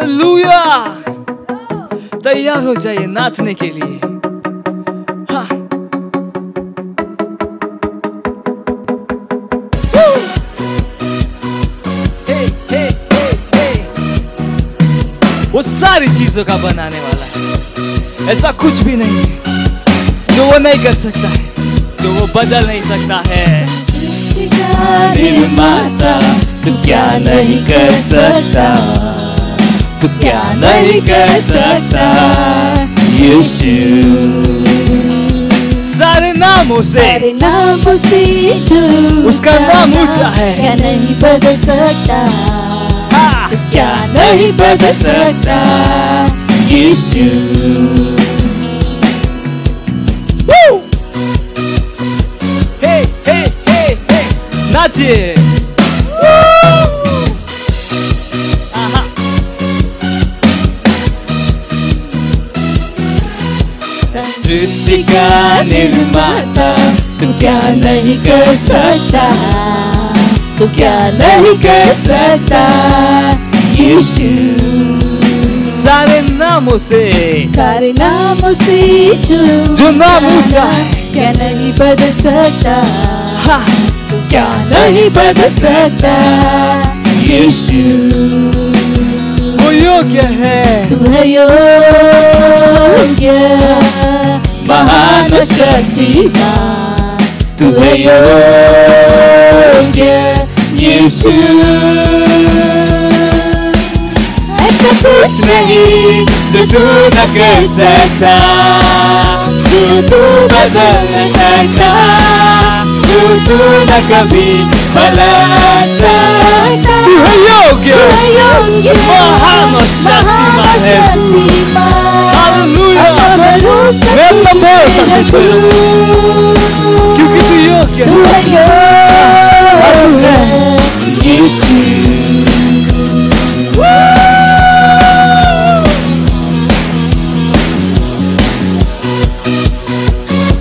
Hallelujah. तैयार हो जाइए नाचने के लिए। हाँ। हे, हे, हे, हे। वो सारी चीजों का बनाने वाला है, ऐसा कुछ भी नहीं है जो वो नहीं कर सकता है, जो वो बदल नहीं सकता है। निर्माता तू क्या नहीं कर सकता, तू क्या नहीं कर सकता यीशु। सारे नामों से जो उसका नाम ऊंचा है। क्या नहीं बदल सकता, तू क्या नहीं बदल सकता यीशु। हे हे हे हे नाचिए। सृष्टि का निर्माता तू क्या नहीं कर सकता, तू क्या नहीं कर सकता यीशु। सारे नामों से जो नाम ऊंचा है, क्या नहीं बदल सकता, हाँ, क्या नहीं बदल सकता यीशु। वो योग्य है, तू है योग्य महान शक्तिमान, तू है योग्य यीशु। ऐसा कुछ नहीं जो तू न कर सकता, जो तू बदल न सकता, जो तू न कभी भला चाहता। तू है योग्य महान और शक्तिमान है तू। हालेलुया। मैं अपना भरोसा तुझ पर रखूं, क्योंकि तू योग्य है यीशु।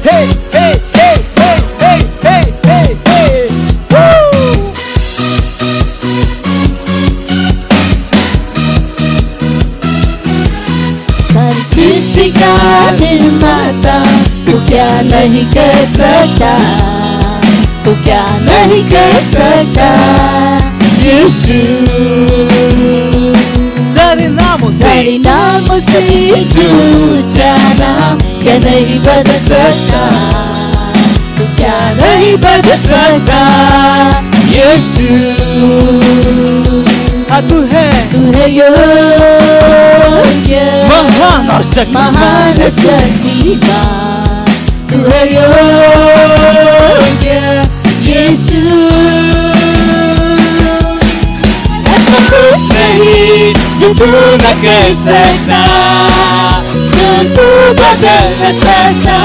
हे हे हे हे हे हे हे हे। सृष्टि का निर्माता तू क्या नहीं कर सकता, तू क्या नहीं कर सकता यीशु। सारे नामों से झूठा नाम क्या नहीं बदल सकता, तू क्या नहीं बदल सकता यीशु। हाँ, तू है योग्य महान और शक्तिमान, तू है योग्य यीशु। ऐसा कुछ नहीं जो तू न कर सकता, जो तू बदल न सकता,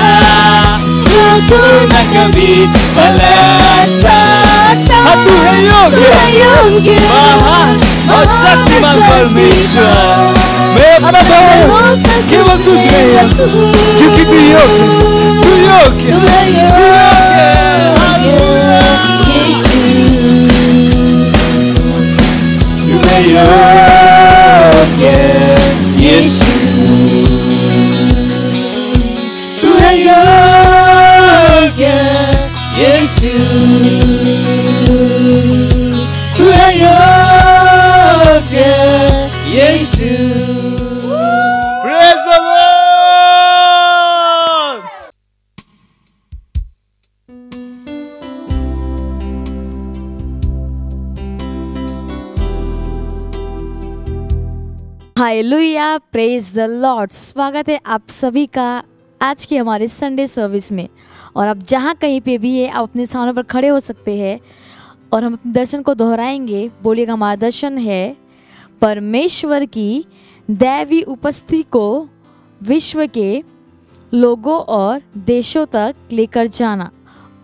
जो तू न कभी बदल सकता। हाँ, तू है योग्य महान और शक्तिमान परमेश्वर। मैं अपना भरोसा केवल तुझ में है, क्योंकि तू योग्य यीशु। तू है योग्य यीशु, तू है योग्य यीशु। Praise the Lord. Hallelujah, praise the Lord. स्वागत है आप सभी का आज की हमारे संडे सर्विस में। और आप जहाँ कहीं पे भी है, आप अपने स्थानों पर खड़े हो सकते हैं और हम अपने दर्शन को दोहराएंगे। बोलिएगा, हमारा दर्शन है परमेश्वर की दैवी उपस्थिति को विश्व के लोगों और देशों तक लेकर जाना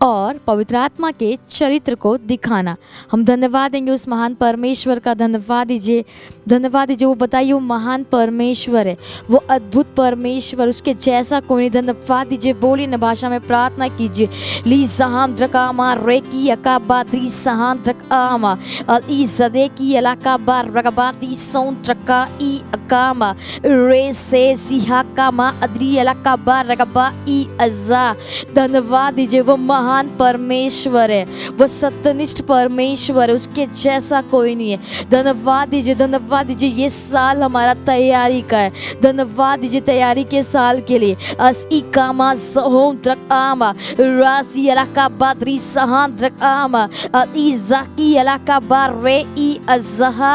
और पवित्र आत्मा के चरित्र को दिखाना। हम धन्यवाद देंगे उस महान परमेश्वर का। धन्यवाद दीजिए वो बताइए वो महान परमेश्वर है, वो अद्भुत परमेश्वर, उसके जैसा कोई नहीं। धन्यवाद दीजिए, बोलिए न भाषा में प्रार्थना कीजिए। ली सहाम द्रकामा रेकी अकाबात्री सहान द्रकामा अल ज़दे की अलाकाबा रगबाती सोन ट्रका ई अकामा रे से सिहा कामा अद्री अलाकाबा रगबा ई अज़ा। धन्यवाद दीजिए, वो महान परमेश्वर है, वो सत्यनिष्ठ परमेश्वर है, उसके जैसा कोई नहीं है। धन्यवाद दीजिए ये साल हमारा तैयारी का है। धन्यवाद दीजिए तैयारी के साल के लिए। अस इकामा ज़होम द्रकामा रासी अलाका बादरी सहान द्रकामा इज़ाकी अलाका बारे ई अज़हा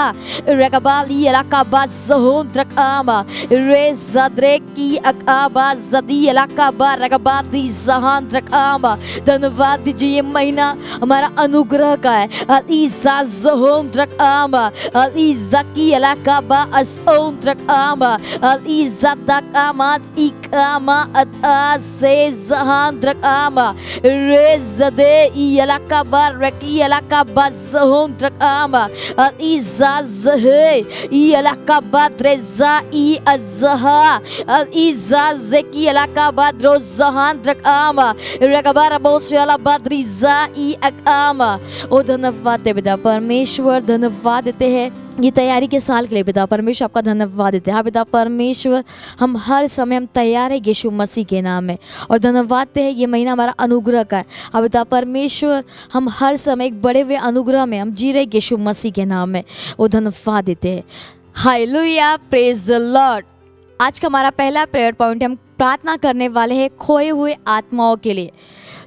रगबाली अलाका बा ज़होम द्रकामा रे ज़द्रे की अकाबा ज़दी अलाका बा रगबादी ज़हान द्रकामा। धन्यवाद दीजिए ये महीना हमारा अनुग्रह का है। अलीज़ा ज़होम द्रकामा अलीज़ाकी अलाका बा असओम द्रकामा अलीज़ा दकामा इकामा अता से ज़हान द्रकामा रे ज़दे ई अलाका बा रकी अलाका बा ज़होम द्रकामा अलीज़ा ज़हे ई अलाका बा द्रेज़ा ई अज़हा अलीज़ा ज़की अलाका बा द्रो ज़हान द्रकामा रगबारा बोशला बद्रीज़ा ई अकामा। ओ धन्यवाद दे पिता परमेश्वर, धन्यवाद देते हैं ये तैयारी के साल के लिए पिता परमेश्वर, आपका धन्यवाद देते हैं। हाँ पिता परमेश्वर, हम हर समय हम तैयार है यीशु मसीह के नाम में, और धन्यवाद देते हैं ये महीना हमारा अनुग्रह का है। हाँ पिता परमेश्वर, हम हर समय एक बड़े हुए अनुग्रह में हम जी रहे यीशु मसीह के नाम में, वो धन्यवाद देते हैं। Hallelujah, praise the Lord. आज का हमारा पहला प्रेयर पॉइंट, हम प्रार्थना करने वाले हैं खोए हुए आत्माओं के लिए।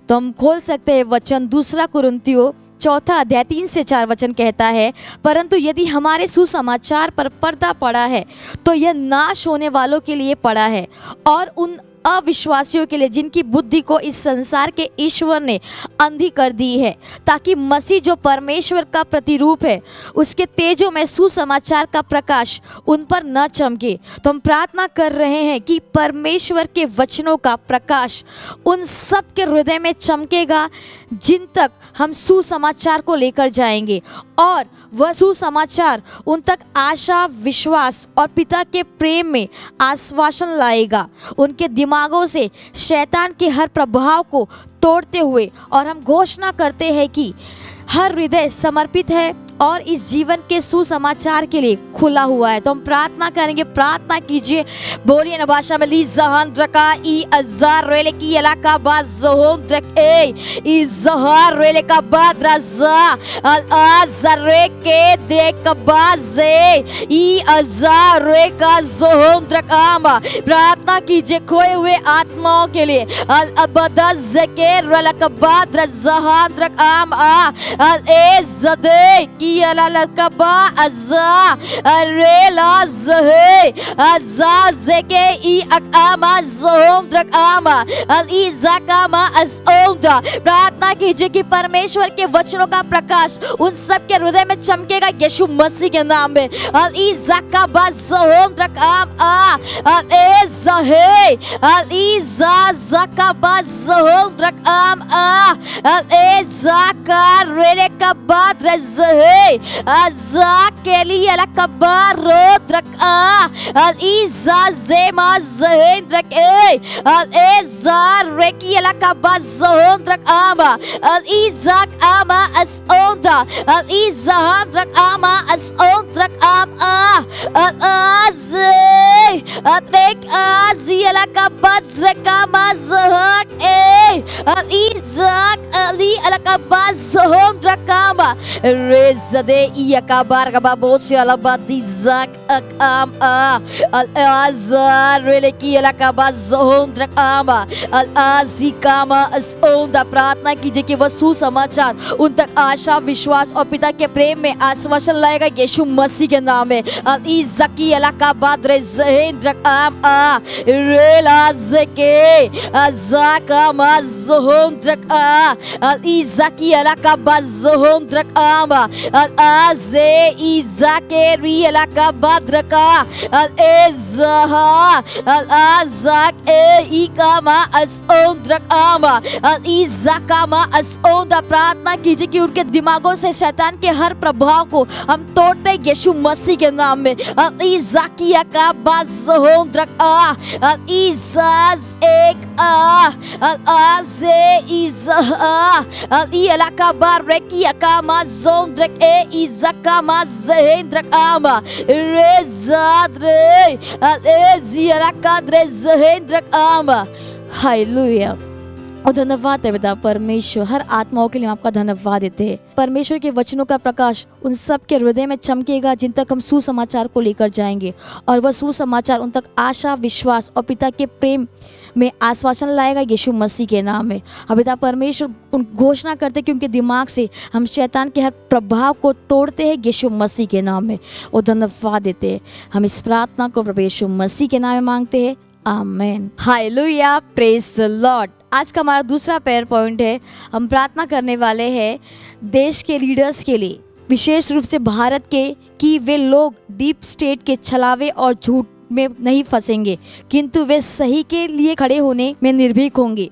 तो हम खोल सकते हैं वचन 2 कुरिन्थियों 4 अध्याय 3 से 4 वचन कहता है, परंतु यदि हमारे सुसमाचार पर पर्दा पड़ा है तो यह नाश होने वालों के लिए पड़ा है, और उन अविश्वासियों के लिए जिनकी बुद्धि को इस संसार के ईश्वर ने अंधी कर दी है, ताकि मसीह जो परमेश्वर का प्रतिरूप है उसके तेजों में सुसमाचार का प्रकाश उन पर न चमके। तो हम प्रार्थना कर रहे हैं कि परमेश्वर के वचनों का प्रकाश उन सब के हृदय में चमकेगा जिन तक हम सुसमाचार को लेकर जाएंगे, और वह सुसमाचार उन तक आशा, विश्वास और पिता के प्रेम में आश्वासन लाएगा, उनके दिमागों से शैतान के हर प्रभाव को तोड़ते हुए। और हम घोषणा करते हैं कि हर हृदय समर्पित है और इस जीवन के सुसमाचार के लिए खुला हुआ है। तो हम प्रार्थना करेंगे, प्रार्थना कीजिए, बोलिए न भाषा में। ली ज़हान द्रका ई अज़ार रेले की इलाका बा ज़होम द्रक ए ई ज़हार रेले का बाद रज़ा अल आज़रे के दे कबाज़े ई अज़ार रे का ज़होम द्रकामा। प्रार्थना कीजिए खोए हुए आत्माओं के लिए। अल अबदज़ के रला का बाद रज़हान द्रकाम आ अल ए ज़दे की अललकबा अज़ा रेला ज़हे अज़ा ज़के ई अकामा ज़होम द्रकामा अल इज़ाकामा अज़ओदा। प्रार्थना कीजिए कि परमेश्वर के वचनों का प्रकाश उन सब के हृदय में चमकेगा यीशु मसीह के नाम में। अल इज़ाकाबा ज़होम द्रकाम आ अल ए ज़हे अल इज़ाकाबा ज़होम द्रकाम आ अल ए ज़ाका रेले का बाद रज़हे अज़ा के लिए अलकबार रोद्रका अल इज़ा ज़ेमा ज़हेंद्रक ए अल एज़ार रेकी अलकबा ज़होंद्रक आमा अल इज़ाक आमा असओंदा अल इज़ाहांद्रक आमा असओंद्रक आम आ अल आज़े अत्रेक आज़ी अलकबा ज़रकामा ज़हक ए अल इज़ाक अली अलकबा ज़होंद्रक आमा रेज़दे इयकाबार कबा बोचे अलबादी ज़ाक अकाम आ अल आज़ार रेलेकी अलकबा ज़होंद्रक आमा अल आज़िकामा असओंदा। प्रार्थना कीजिए कि वह सुसमाचार उन तक आशा, विश्वास और पिता के प्रेम में आश्वासन लाएगा यीशु मसीह के नाम में। अल इज़की अलकबा ज़हेंद्रक आम आ रेलाज़के अज़ाकामा ज़होंद्रक आ Izaki alaka bazohondrak ama aze izake ri alaka badraka ezaha azak ikama asondrak ama izakama asonda। प्रार्थना कीजिए कि उनके दिमागों से शैतान के हर प्रभाव को हम तोड़ते यीशु मसीह के नाम में। इजाकिया का बाज़ोंद्रक इजाज एक आजे इज़ा इलाका बारेकिया का माज़ोंद्रक इज़का माज़ेंद्रक आमा रेज़ाद्रे इलाका द्रे ज़ेंद्रक आमा। हालेलुया। और धन्यवाद है पिता परमेश्वर, हर आत्माओं के लिए हम आपका धन्यवाद देते हैं। परमेश्वर के वचनों का प्रकाश उन सब के हृदय में चमकेगा जिन तक हम सुसमाचार को लेकर जाएंगे, और वह सुसमाचार उन तक आशा, विश्वास और पिता के प्रेम में आश्वासन लाएगा यीशु मसीह के नाम में। अब पिता परमेश्वर उन घोषणा करते कि उनके दिमाग से हम शैतान के हर प्रभाव को तोड़ते हैं यीशु मसीह के नाम में, और धन्यवाद देते हैं। हम इस प्रार्थना को प्रभु यीशु मसीह के नाम में मांगते हैं, आमीन। Hallelujah, praise the Lord. आज का हमारा दूसरा प्रेयर पॉइंट है, हम प्रार्थना करने वाले हैं देश के लीडर्स के लिए, विशेष रूप से भारत के, कि वे लोग डीप स्टेट के छलावे और झूठ में नहीं फंसेंगे, किंतु वे सही के लिए खड़े होने में निर्भीक होंगे।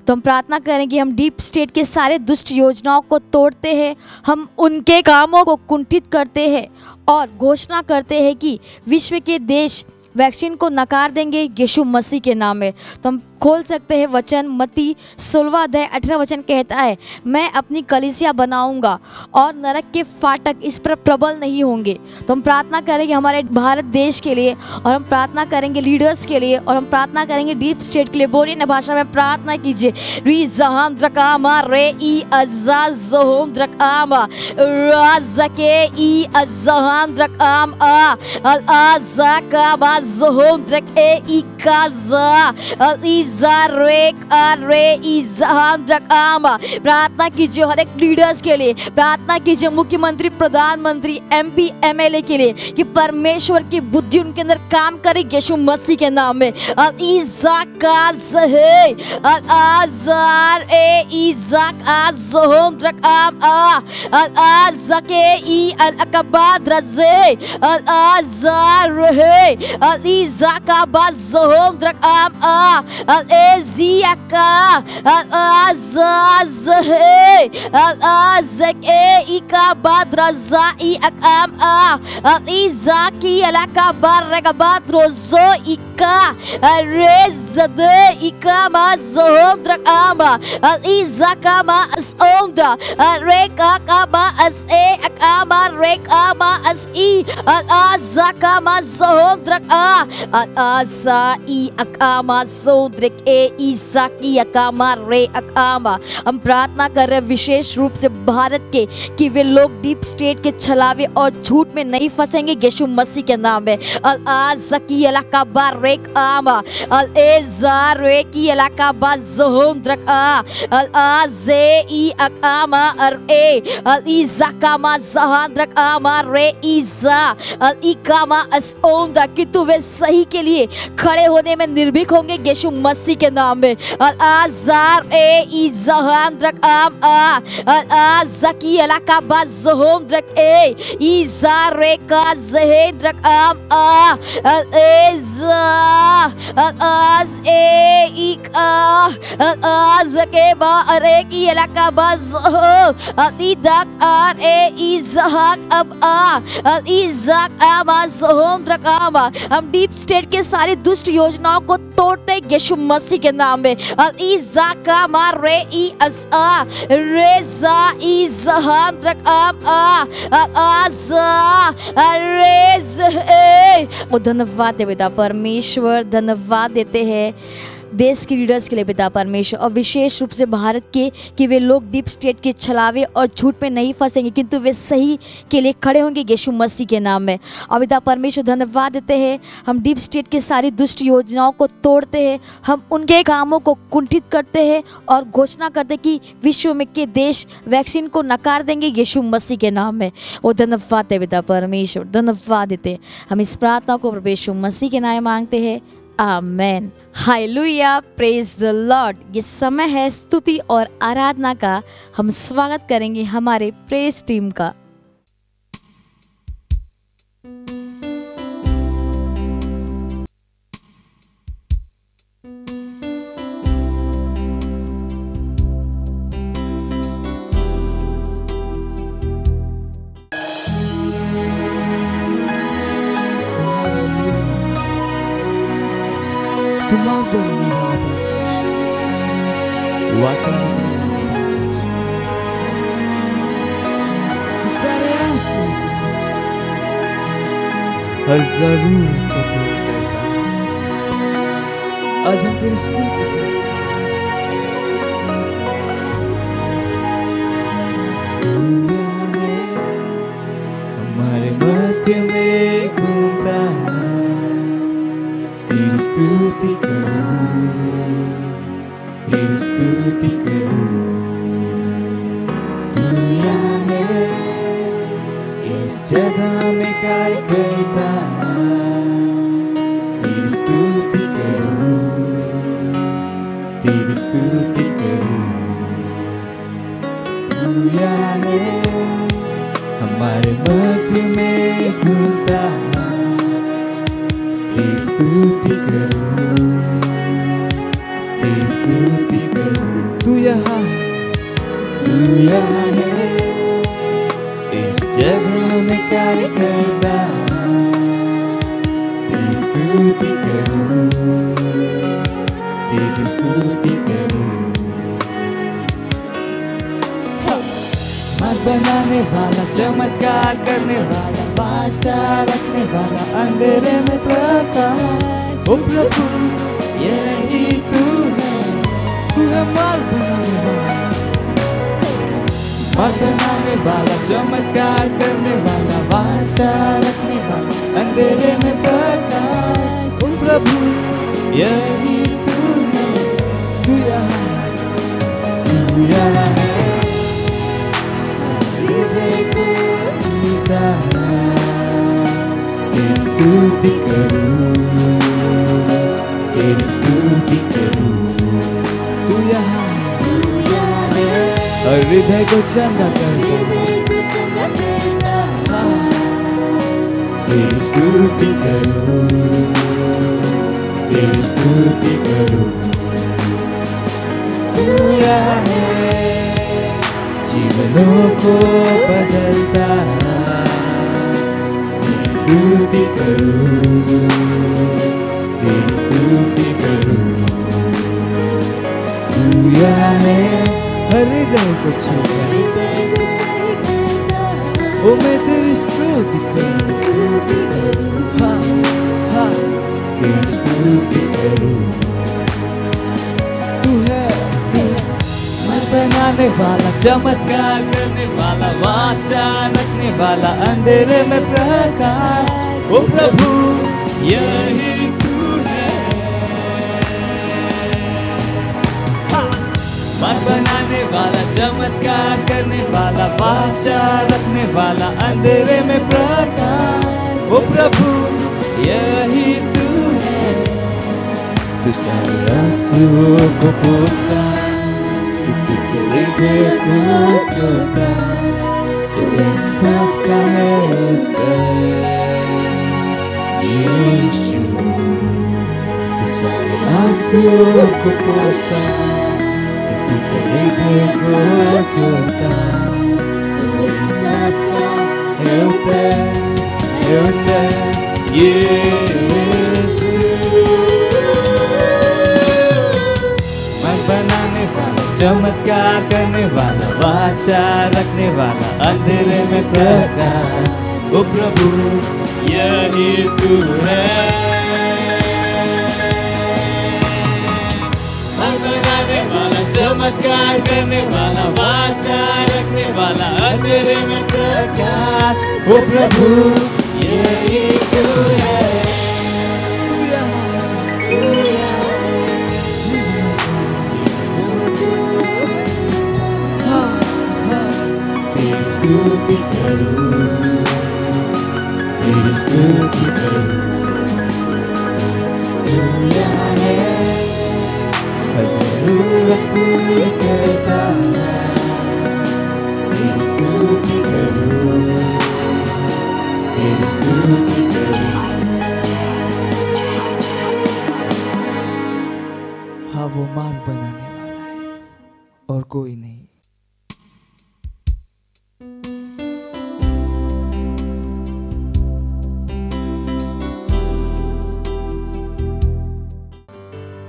तो हम प्रार्थना करें कि हम डीप स्टेट के सारे दुष्ट योजनाओं को तोड़ते हैं, हम उनके कामों को कुंठित करते हैं और घोषणा करते हैं कि विश्व के देश वैक्सीन को नकार देंगे यीशु मसीह के नाम में। तो हम खोल सकते हैं वचन, मत्ती 16 अध्याय 18 वचन कहता है, मैं अपनी कलीसिया बनाऊंगा और नरक के फाटक इस पर प्रबल नहीं होंगे। तो हम प्रार्थना करेंगे हमारे भारत देश के लिए, और हम प्रार्थना करेंगे लीडर्स के लिए, और हम प्रार्थना करेंगे डीप स्टेट के लिए। बोलिए ना भाषा में प्रार्थना कीजिए। री जहां द्रकामा रे ई अज़ाज़ोम द्रकामा राज़के ई अज़हां द्रकाम आ अज़ाका बाज़ोम द्रक ए ई काज़ा प्रार्थना कीजिए हर एक लीडर्स के लिए, प्रार्थना कीजिए मुख्यमंत्री, प्रधानमंत्री, MP, MLA के लिए, कि परमेश्वर की बुद्धि उनके अंदर काम करे यीशु मसीह के नाम में। Al-Eziaka Al-Azazhe Al-Azake Ika Badrazai Akam Al-Izaki Alaka Barragabadrozo Ika Rezade Ika Mazohom Drakama Al-Izaka Ma Asomda Rekaka Ma As-E Akama Rekama As-I Al-Azaka Mazohom Drakama Al-Azai Akama सोद्रिक ए ईसाकी अकामा रे अकामा। हम प्रार्थना कर रहे हैं विशेष रूप से भारत के, कि वे लोग डीप स्टेट के छलावे और झूठ में नहीं फंसेंगे यीशु मसीह के नाम में। अल आज़की इलाका बारेक आमा अल एज़ारे की इलाका बाज़ोंद्रक आ अल आज़े ई अकामा अर ए अल ईज़ाकामा ज़हांद्रक आमा रे ईज़ा अल इकामा असओंदा, कि तू वे सही के लिए खड़े होने में निर्भीक होंगे यीशु मसीह के नाम में। अल आज़ार ए इज़हांद्रक आम आ अल आज़की इलाका बाज़ोंद्रक ए इज़ारे का ज़हेंद्रक आम आ अल एज़ा अल आज़ ए इका अल आज़ के बा अरे की इलाका बाज़ो अल इदाक आर ए इज़हाक अब आ अल इज़ाक आमा ज़होंद्रक आमा। हम डीप स्टेट के सारी दुष्ट योजनाओं को तोड़ते यीशु मसीह के नाम में। अल इज़ाका मा रे ई अज़ा रेज़ा इज़हांद्रक आम आ अल आज़ा रेज़ ए। धन्यवाद दे पिता परमेश्वर, धन्यवाद देते हैं देश के लीडर्स के लिए पिता परमेश्वर, और विशेष रूप से भारत के, कि वे लोग डीप स्टेट के छलावे और झूठ में नहीं फंसेंगे, किंतु वे सही के लिए खड़े होंगे यीशु मसीह के नाम में। और पिता परमेश्वर धन्यवाद देते हैं, हम डीप स्टेट की सारी दुष्ट योजनाओं को तोड़ते हैं, हम उनके कामों को कुंठित करते हैं और घोषणा करते हैं कि विश्व में के देश वैक्सीन को नकार देंगे यीशु मसीह के नाम में। वो धन्यवाद है पिता परमेश्वर, धन्यवाद देते हैं। हम इस प्रार्थना को प्रभु यीशु मसीह के नाम मांगते हैं, amen. Hallelujah, praise the Lord. ये समय है स्तुति और आराधना का। हम स्वागत करेंगे हमारे प्रेज टीम का। तू मार्ग बनने वाला परमेश्वर, वाचा रखने वाला परमेश्वर, तू सारे आंसू हर जरूरत को पूरा करता है। आज हम तेरी स्तुति करते हैं। हमारे मध्य में घूमता है, तेरी स्तुति करूं, तेरी स्तुति करूं। तू यहाँ है, इस जगह में कार्य करता है, तेरी स्तुति करूं, तेरी स्तुति करूं। तू यहाँ है, हमारे मध्य में घूमता है, तेरी स्तुति करूं, तेरी स्तुति करूं। तू यहाँ है, इस जगह में कार्य करता है, तेरी स्तुति करूं, तेरी स्तुति करूं। मार्ग बनाने वाला, चमत्कार करने वाला, वाचा रखने वाला, अंधेरे में प्रकाश। ओ प्रभु यही तू है मार्ग बनाने वाला, मार्ग बनाने वाला, चमत्कार करने वाला, वाचा रखने वाला, अंधेरे में प्रकाश। ओ प्रभु यही तू है, तू यहाँ है, हृदय को जीता है, तेरी स्तुति करूं, तेरी स्तुति करूं। तू यहाँ है, हृदय को चंगा करता है, तेरी स्तुति करूं, तेरी स्तुति करूं। तू यहाँ है, जीवनों को बदलता है, तेरी स्तुति करूं, तेरी स्तुति करूं। तू यहाँ है, हृदय को छूता है, ओ मैं तेरी स्तुति करूं, हाँ हाँ तेरी स्तुति करूं। तू है बनाने वाला, चमत्कार करने वाला, वाचा रखने वाला, अंधेरे में प्रकाश। ओ प्रभु यही तू है, मार्ग बनाने वाला, चमत्कार करने वाला, वाचा रखने वाला, अंधेरे में प्रकाश। ओ प्रभु यही तू है, तू सारे आंसुओं को पोंछता, हृदय को जोड़ता, तू सबका है यीशु। तू सारे आंसुओं को पोंछता, हृदय को जोड़ता, तू सबका है यीशु। बनाने वाला, चमत्कार करने वाला, वाचा रखने वाला, अंधेरे में प्रकाश। ओ प्रभु यही तू है, बनाने वाला, चमत्कार करने वाला, वाचा रखने वाला, अंधेरे में प्रकाश। ओ प्रभु यही तू है, स्तुति करूं, तेरी स्तुति करूं। और कोई नहीं।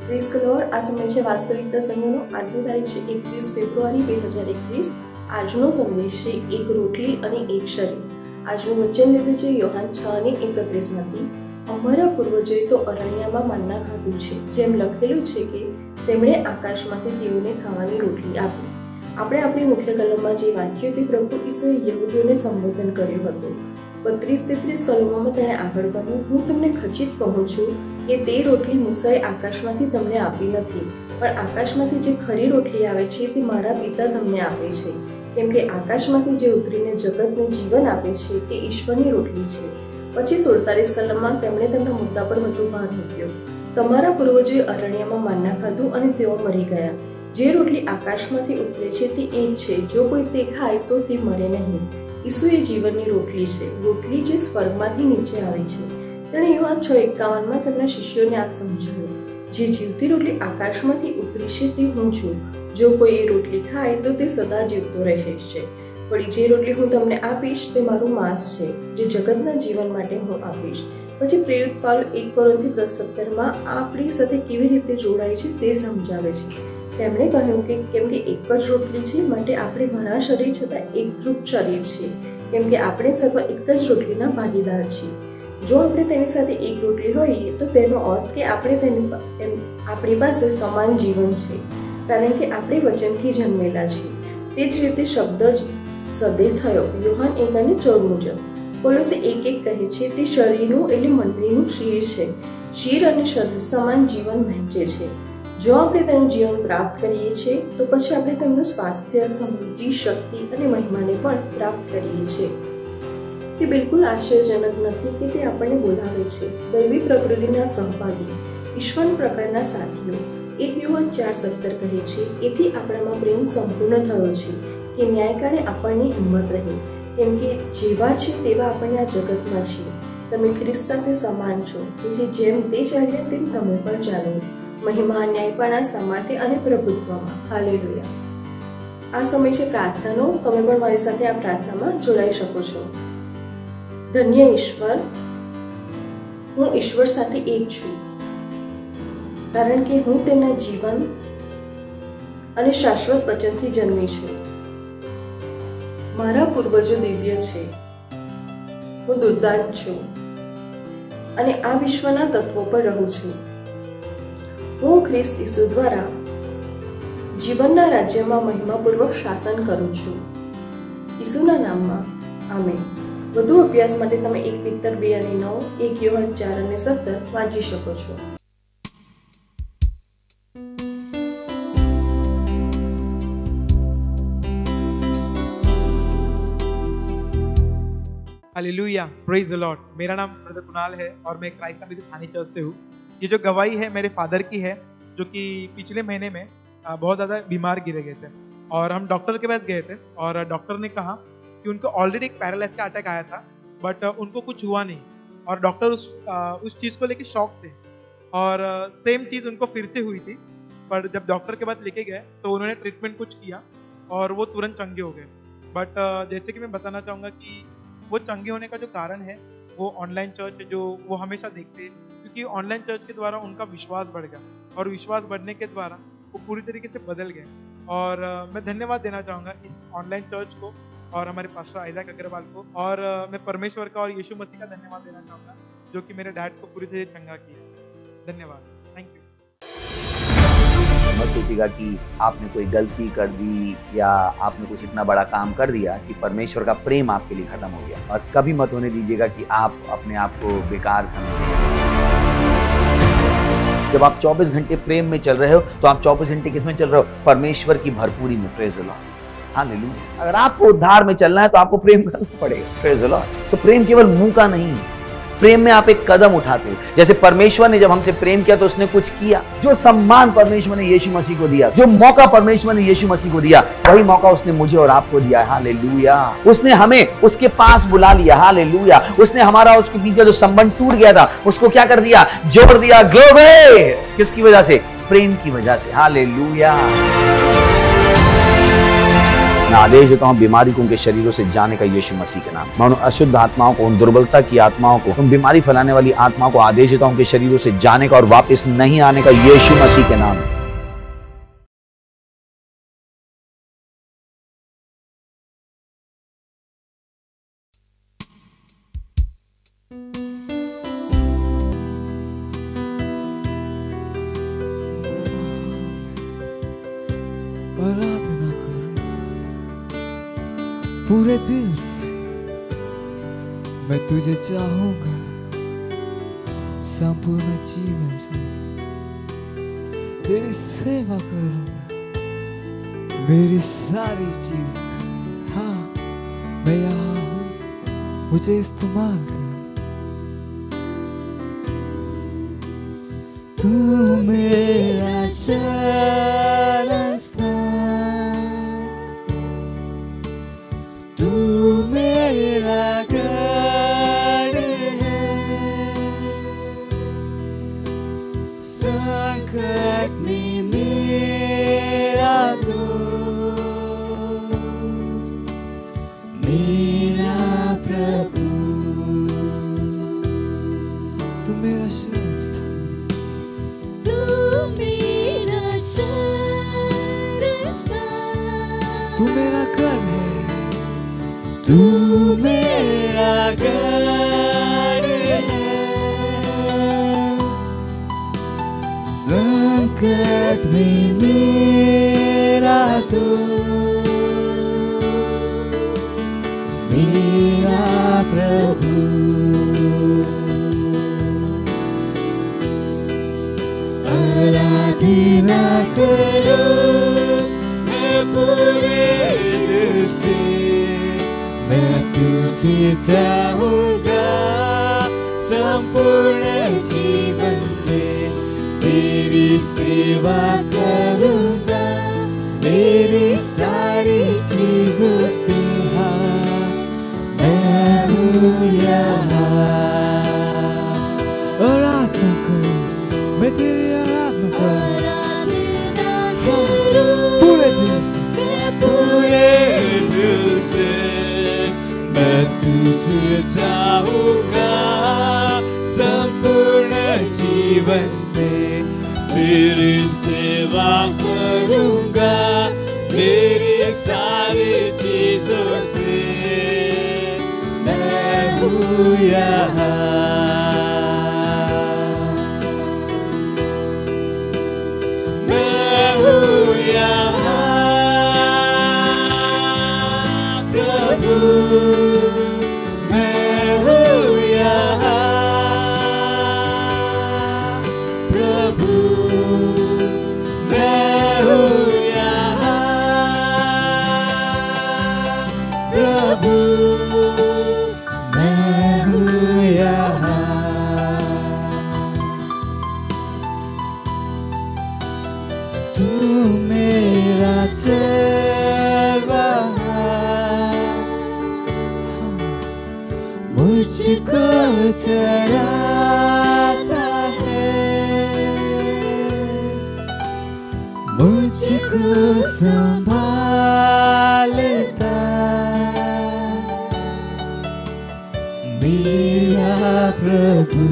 Praise the Lord. આ સમય છે વાસ્તવિકતા સંઘનો। આજની તારીખ છે 21 ફેબ્રુઆરી 2021। આજનો સંદેશ છે એક રોટલી અને એક શરીર। આજનું વચન લીધું છે યોહાન 6:31માંથી। અમારા પૂર્વજોએ તો અરણ્યમાં મન્ના ખાધું છે, જેમ લખેલું છે કે તેમણે આકાશમાંથી તેઓને ખાવાની રોટલી આપી। આપણે આપણી મુખ્ય કલમમાં જે વાંચ્યું તે પ્રભુ ઈસુએ યહૂદીઓને સંબોધન કર્યું હતું। 32-33 કલમોમાં તેણે આગળ કહ્યું, હું તમને ખચિત કહું છું કે તે રોટલી મૂસાએ આકાશમાંથી તમને આપી નથી, પણ આકાશમાંથી જે ખરી રોટલી આવે છે તે મારા પિતા તમને આપે છે, કેમ કે આકાશમાંથી જે ઉતરીને જગતને જીવન આપે છે તે ઈશ્વરની રોટલી છે। પછી 47 કલમમાં તેમણે તેમના મુદ્દા પર વધુ ભાર મૂક્યો। તમારા પૂર્વજોએ અરણ્યમાં મન્ના ખાધું અને તેઓ મરી ગયા। જે રોટલી આકાશમાંથી ઉતરે છે તે એ જ છે, જો કોઈ તે ખાય તો તે મરે નહીં। ઈસુ એ જીવનની રોટલી છે, રોટલી જે સ્વર્ગમાંથી નીચે આવે છે। તેણે યોહાન 6:51માં તેમના શિષ્યોને આ સમજાવ્યું, જે જીવતી રોટલી આકાશમાંથી ઉતરી છે તે હું છું, જો કોઈ એ રોટલી ખાય તો તે સદા જીવતો રહે છે। વળી જે રોટલી હું તમને આપીશ તે મારું માંસ છે, જે જગતના જીવન માટે હું આપીશ। પછી પ્રેરિત પાઉલ 1 કોરિન્થી 10:17માં આપણી સાથે કેવી રીતે જોડાય છે તે સમજાવે છે। તેમણે કહ્યું કે કેમ કે એક જ રોટલી છે, માટે આપણે ઘણા શરીર છતાં એકરૂપ શરીર છે, કેમ કે આપણે સર્વ એક જ રોટલીના ભાગીદાર છીએ। જો આપણે તેની સાથે એક રોટલી હોઈએ તો તેનો અર્થ કે આપણી પાસે સમાન જીવન છે, કારણ કે આપણે વચનથી જન્મેલા છીએ। તે જ રીતે શબ્દ સદે થયો, યોહાન 1:14 મુજબ। કોલોસે 1:1 કહે છે તે શરીરનું એટલે મંડળીનું શિર છે। શિર અને શરીર સમાન જીવન વહેંચે છે। જો આપણે તેનું જીવન પ્રાપ્ત કરીએ છીએ તો પછી આપણે તેમનું સ્વાસ્થ્ય, સમૃદ્ધિ, શક્તિ અને મહિમાને પણ પ્રાપ્ત કરીએ છીએ। તે બિલકુલ આશ્ચર્યજનક નથી કે તે આપણને બોલાવે છે, દૈવી પ્રકૃતિના સહભાગી, ઈશ્વર પ્રકારના સાથીઓ। 1 યોહાન 4:17 કહે છે, એથી આપણામાં પ્રેમ સંપૂર્ણ થયો છે કે ન્યાયકાળે આપણને હિંમત રહે, કેમ કે જેવા છે તેવા આપણે આ જગતમાં છીએ। તમે ખ્રિસ્ત સાથે સમાન છો, તેથી જેમ તે ચાલ્યા તેમ તમે પણ ચાલો, મહિમા, ન્યાયપણા, સામર્થ્ય અને પ્રભુત્વમાં। હાલેલુયા। આ સમય છે પ્રાર્થનાનો। તમે પણ મારી સાથે આ પ્રાર્થનામાં જોડાઈ શકો છો। ધન્ય ઈશ્વર, હું ઈશ્વર સાથે એક છું, કારણ કે હું તેના જીવન અને શાશ્વત વચનથી જન્મી છું। મારા પૂર્વજો દિવ્ય છે, હું દુર્દાંત છું અને આ વિશ્વના તત્વો પર રહું છું। હું ખ્રિસ્ત ઈસુ દ્વારા જીવનના રાજ્યમાં મહિમાપૂર્વક શાસન કરું છું। ઈસુના નામમાં આમેન। વધુ અભ્યાસ માટે તમે 1 પિત્તર 2:9, 1 યોહાન 4:17 વાંચી શકો છો। Hallelujah, praise the Lord. मेरा नाम ब्रदर कुणाल है और मैं क्राइस्ट अभी थाने चर्च से हूँ। ये जो गवाही है मेरे फादर की है, जो कि पिछले महीने में बहुत ज़्यादा बीमार गिरे गए थे और हम डॉक्टर के पास गए थे और डॉक्टर ने कहा कि उनको ऑलरेडी एक पैरालाइज का अटैक आया था, बट उनको कुछ हुआ नहीं और डॉक्टर उस चीज़ को लेके शॉक थे और सेम चीज़ उनको फिर से हुई थी। पर जब डॉक्टर के पास लेके गए तो उन्होंने ट्रीटमेंट कुछ किया और वो तुरंत चंगे हो गए। बट जैसे कि मैं बताना चाहूँगा कि वो चंगे होने का जो कारण है वो ऑनलाइन चर्च है, जो वो हमेशा देखते हैं, क्योंकि ऑनलाइन चर्च के द्वारा उनका विश्वास बढ़ गया और विश्वास बढ़ने के द्वारा वो पूरी तरीके से बदल गए। और मैं धन्यवाद देना चाहूँगा इस ऑनलाइन चर्च को और हमारे पास्टर आइजैक अग्रवाल को, और मैं परमेश्वर का और यीशु मसीह का धन्यवाद देना चाहूँगा जो कि मेरे डैड को पूरी तरह चंगा किया। धन्यवाद, थैंक यू। मत सोचिएगा कि आपने कोई गलती कर दी या आपने कुछ इतना बड़ा काम कर दिया कि परमेश्वर का प्रेम आपके लिए खत्म हो गया, और कभी मत होने दीजिएगा कि आप अपने आप को बेकार समझें। जब आप 24 घंटे प्रेम में चल रहे हो तो आप 24 घंटे किस में चल रहे हो? परमेश्वर की भरपूरी में। Praise the Lord, hallelujah. अगर आपको उद्धार में चलना है तो आपको प्रेम करना पड़ेगा। Praise the Lord. तो प्रेम केवल मुंह का नहीं है, प्रेम में आप एक कदम उठाते हो। जैसे परमेश्वर ने जब हमसे प्रेम किया तो उसने कुछ किया। जो सम्मान परमेश्वर ने यीशु मसीह को दिया, जो मौका परमेश्वर ने यीशु मसीह को दिया, वही मौका उसने मुझे और आपको दिया है। हालेलुया। उसने हमें उसके पास बुला लिया। हालेलुया। उसने हमारा उसके बीच का जो संबंध टूट गया था उसको क्या कर दिया? जोड़ दिया। ग्लोरी। किसकी वजह से? प्रेम की वजह से। हालेलुया। मैं आदेश देता हूँ बीमारी को उनके शरीरों से जाने का यीशु मसीह के नाम। मैं उन अशुद्ध आत्माओं को, उन दुर्बलता की आत्माओं को, उन बीमारी फैलाने वाली आत्माओं को आदेश देता हूँ उनके शरीरों से जाने का और वापस नहीं आने का यीशु मसीह के नाम। आराधना करो पूरे दिल से, मैं तुझे चाहूंगा संपूर्ण जीवन से, तेरी सेवा करूंगा मेरी सारी चीजों से। हाँ, मैं यहाँ हूँ, मुझे इस्तेमाल कर। तू मेरा शरण स्थान, तू मेरा गढ़ है, संकट में मेरा दोस्त, मेरा प्रभु। तू मेरा शरण स्थान, तू मेरा गढ़ है, तू मेरा गढ़ है, संकट में मेरा दोस्त, मेरा प्रभु। आराधना करो मैं पूरे दिल से, मैं तुझे चाहूंगा संपूर्ण जीवन से, तेरी सेवा करूंगा मेरी सारी चीजों से। हाँ, मैं हूँ यहाँ। आराधना करो, मैं तेरी आराधना करूं पूरे दिल से, पूरे दिल से, मैं तुझे चाहूंगा संपूर्ण जीवन में, तेरी सेवा करूंगा मेरी सारी चीजों से। मैं हूँ यहाँ, मैं हूँ यहाँ प्रभु, मैं हूँ यहाँ प्रभु, मैं हूँ यहाँ प्रभु, मैं हूँ यहाँ। तू मेरा चरवाहा, मुझको चराता है, मुझको संभालता, मेरा प्रभु।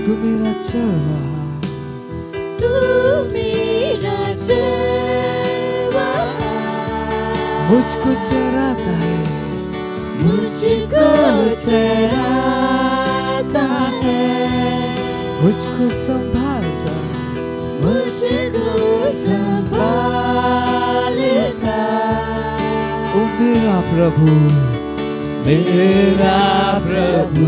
तू मेरा चरवाहा, तू मेरा चरवाहा, मुझको चराता है, मुझको चराता है, मुझको संभालता, मुझको संभालता। ओ मेरा प्रभु, मेरा प्रभु।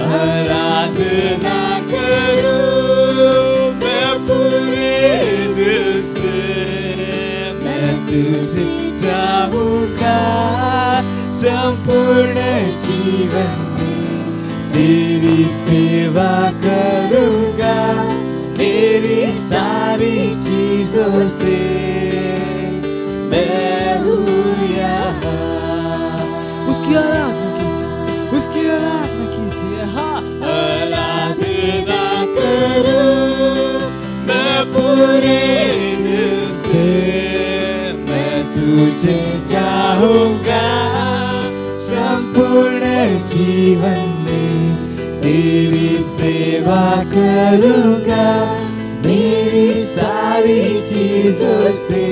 आराधना करूं मैं पूरे दिल से, मैं तुझे चाहूंगा संपूर्ण जीवन में, तेरी सेवा करूंगा मेरी सारी चीजों से। मैं हूँ यहाँ। उसकी आराधना कीजिए, उसकी आराधना कीजिए। हाँ, आराधना करूं जीवन में तेरी सेवा करूंगा, मेरी सारी चीजों से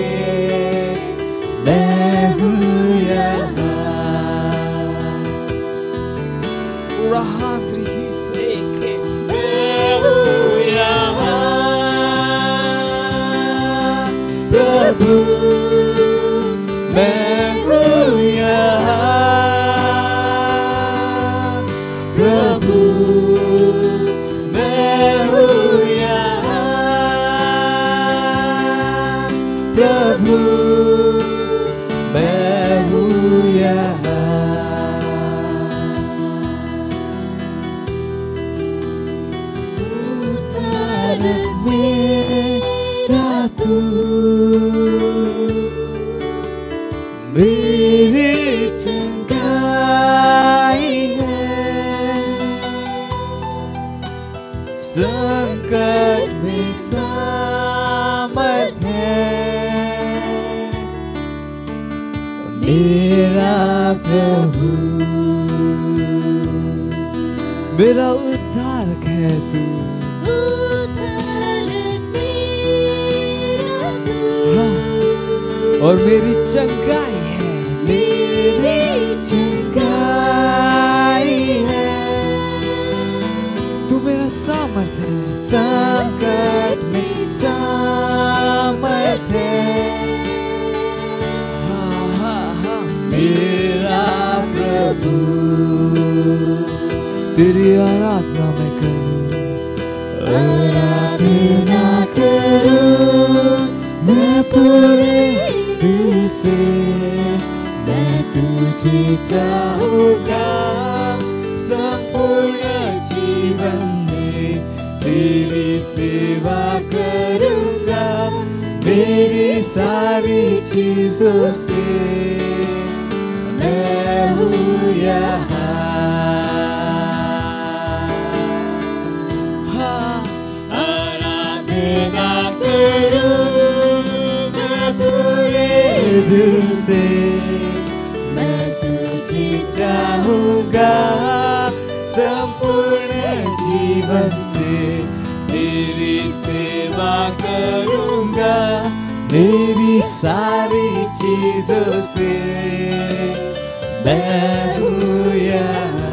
मैं हूँ यहाँ। पूरा हाथ ही से मैं हूँ यहाँ प्रभु, मैं हूँ यहाँ प्रभु, मैं हूँ यहाँ प्रभु, मैं हूँ यहाँ। उद्धार मेरा तू, मेरी चंगाई है, संकट में सामर्थ है मेरा प्रभु, मेरा उद्धारक है तू, हाँ, और मेरी चंगाई है, मेरी चंगाई है, तू मेरा सामर्थ है, संकट में सामर्थ है, हाँ हाँ हाँ मेरा प्रभु। तेरी आराधना मैं करूं, आराधना करूं मैं पूरे दिल से, मैं तुझे चाहूंगा संपूर्ण जीवन में, तेरी सेवा करूंगा, मेरी सारी चीजों से मैं हूँ यहाँ। हाँ, आराधना करूं मैं पूरे दिल से, मैं तुझे चाहूंगा संपूर्ण जीवन से, तेरी सेवा करूंगा, मेरी सारी चीजों से मैं हूँ यहाँ,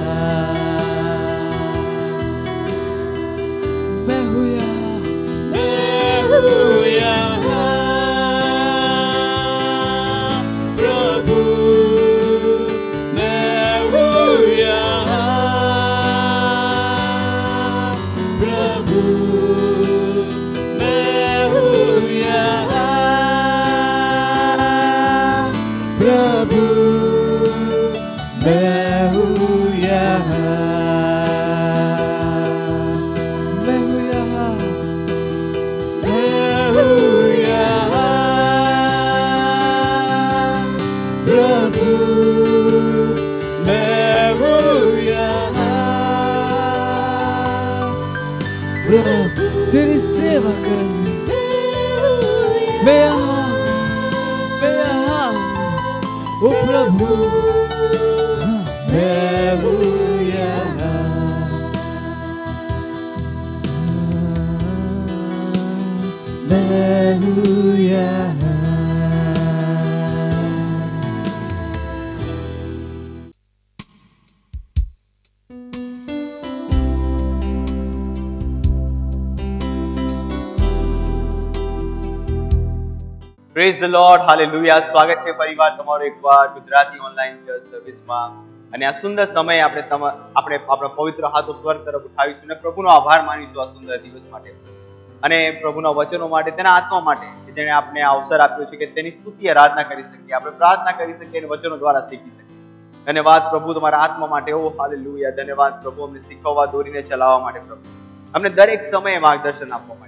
मैं हूँ यहाँ, मैं हूँ यहाँ प्रभु, मैं हूँ यहाँ प्रभु, मैं हूँ यहाँ प्रभु, मैं हूँ यहाँ, मैं हूँ यहाँ, मैं हूँ यहाँ प्रभु, मैं हूँ यहाँ प्रभु, तेरी सेवा करने मैं यहाँ, मैं यहाँ ओ प्रभु, हाँ, मैं हूँ यहाँ, मैं हूँ यहाँ। Praise the Lord, hallelujah. સ્વાગત છે પરિવાર તમારો એકવાર ગુજરાતી ઓનલાઈન ચર્ચ સર્વિસમાં, અને આ સુંદર સમય આપણે આપણા પવિત્ર હાથો સ્વર્ગ તરફ ઉઠાવીશું અને પ્રભુનો આભાર માનીશું આ સુંદર દિવસ માટે અને પ્રભુના વચનો માટે, તેના આત્મા માટે કે જેણે આપણે આ અવસર આપ્યો છે કે તેની સ્તુતિ આરાધના કરી શકીએ, આપણે પ્રાર્થના કરી શકીએ અને વચનો દ્વારા શીખી શકીએ। ધન્યવાદ પ્રભુ તમારા આત્મા માટે, ઓ હાલેલુયા। ધન્યવાદ પ્રભુ અમને શીખવવા, દોરીને ચલાવવા માટે, પ્રભુ અમને દરેક સમયે માર્ગદર્શન આપવા માટે।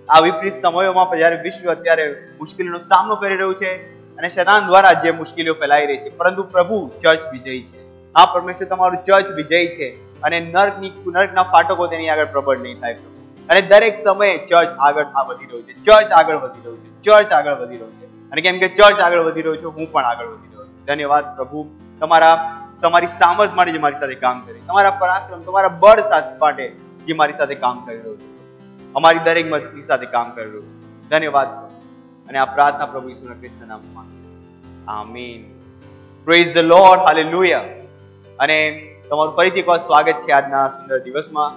આ વિપરીત સમયોમાં જ્યારે વિશ્વ અત્યારે મુશ્કેલીનો સામનો કરી રહ્યું છે અને શૈતાન દ્વારા જે મુશ્કેલીઓ ફેલાઈ રહી છે, પરંતુ પ્રભુ ચર્ચ વિજયી છે। આ પરમેશ્વર તમારું ચર્ચ વિજયી છે અને નર્કના ફાટકો તેની આગળ પ્રબળ નહીં થાય પ્રભુ। અને દરેક સમયે ચર્ચ આગળ વધી રહ્યું છે, ચર્ચ આગળ વધી રહ્યું છે, ચર્ચ આગળ વધી રહ્યું છે। અને કેમ કે ચર્ચ આગળ વધી રહ્યું છે, હું પણ આગળ વધી રહ્યો છું। ધન્યવાદ પ્રભુ તમારી સામર્થ માટે જે મારી સાથે કામ કરે, તમારા પરાક્રમ, તમારા બળ માટે જે મારી સાથે કામ કરી રહ્યો છે, અમારી દરેક મદદની સાથે કામ કરી રહ્યો છે. ધન્યવાદ. અને આ પ્રાર્થના પ્રભુ ઈસુના ખ્રિસ્તના નામમાં. Amen. Praise the Lord. Hallelujah. અને તમારું ફરીથી એકવાર સ્વાગત છે આજના સુંદર દિવસમાં.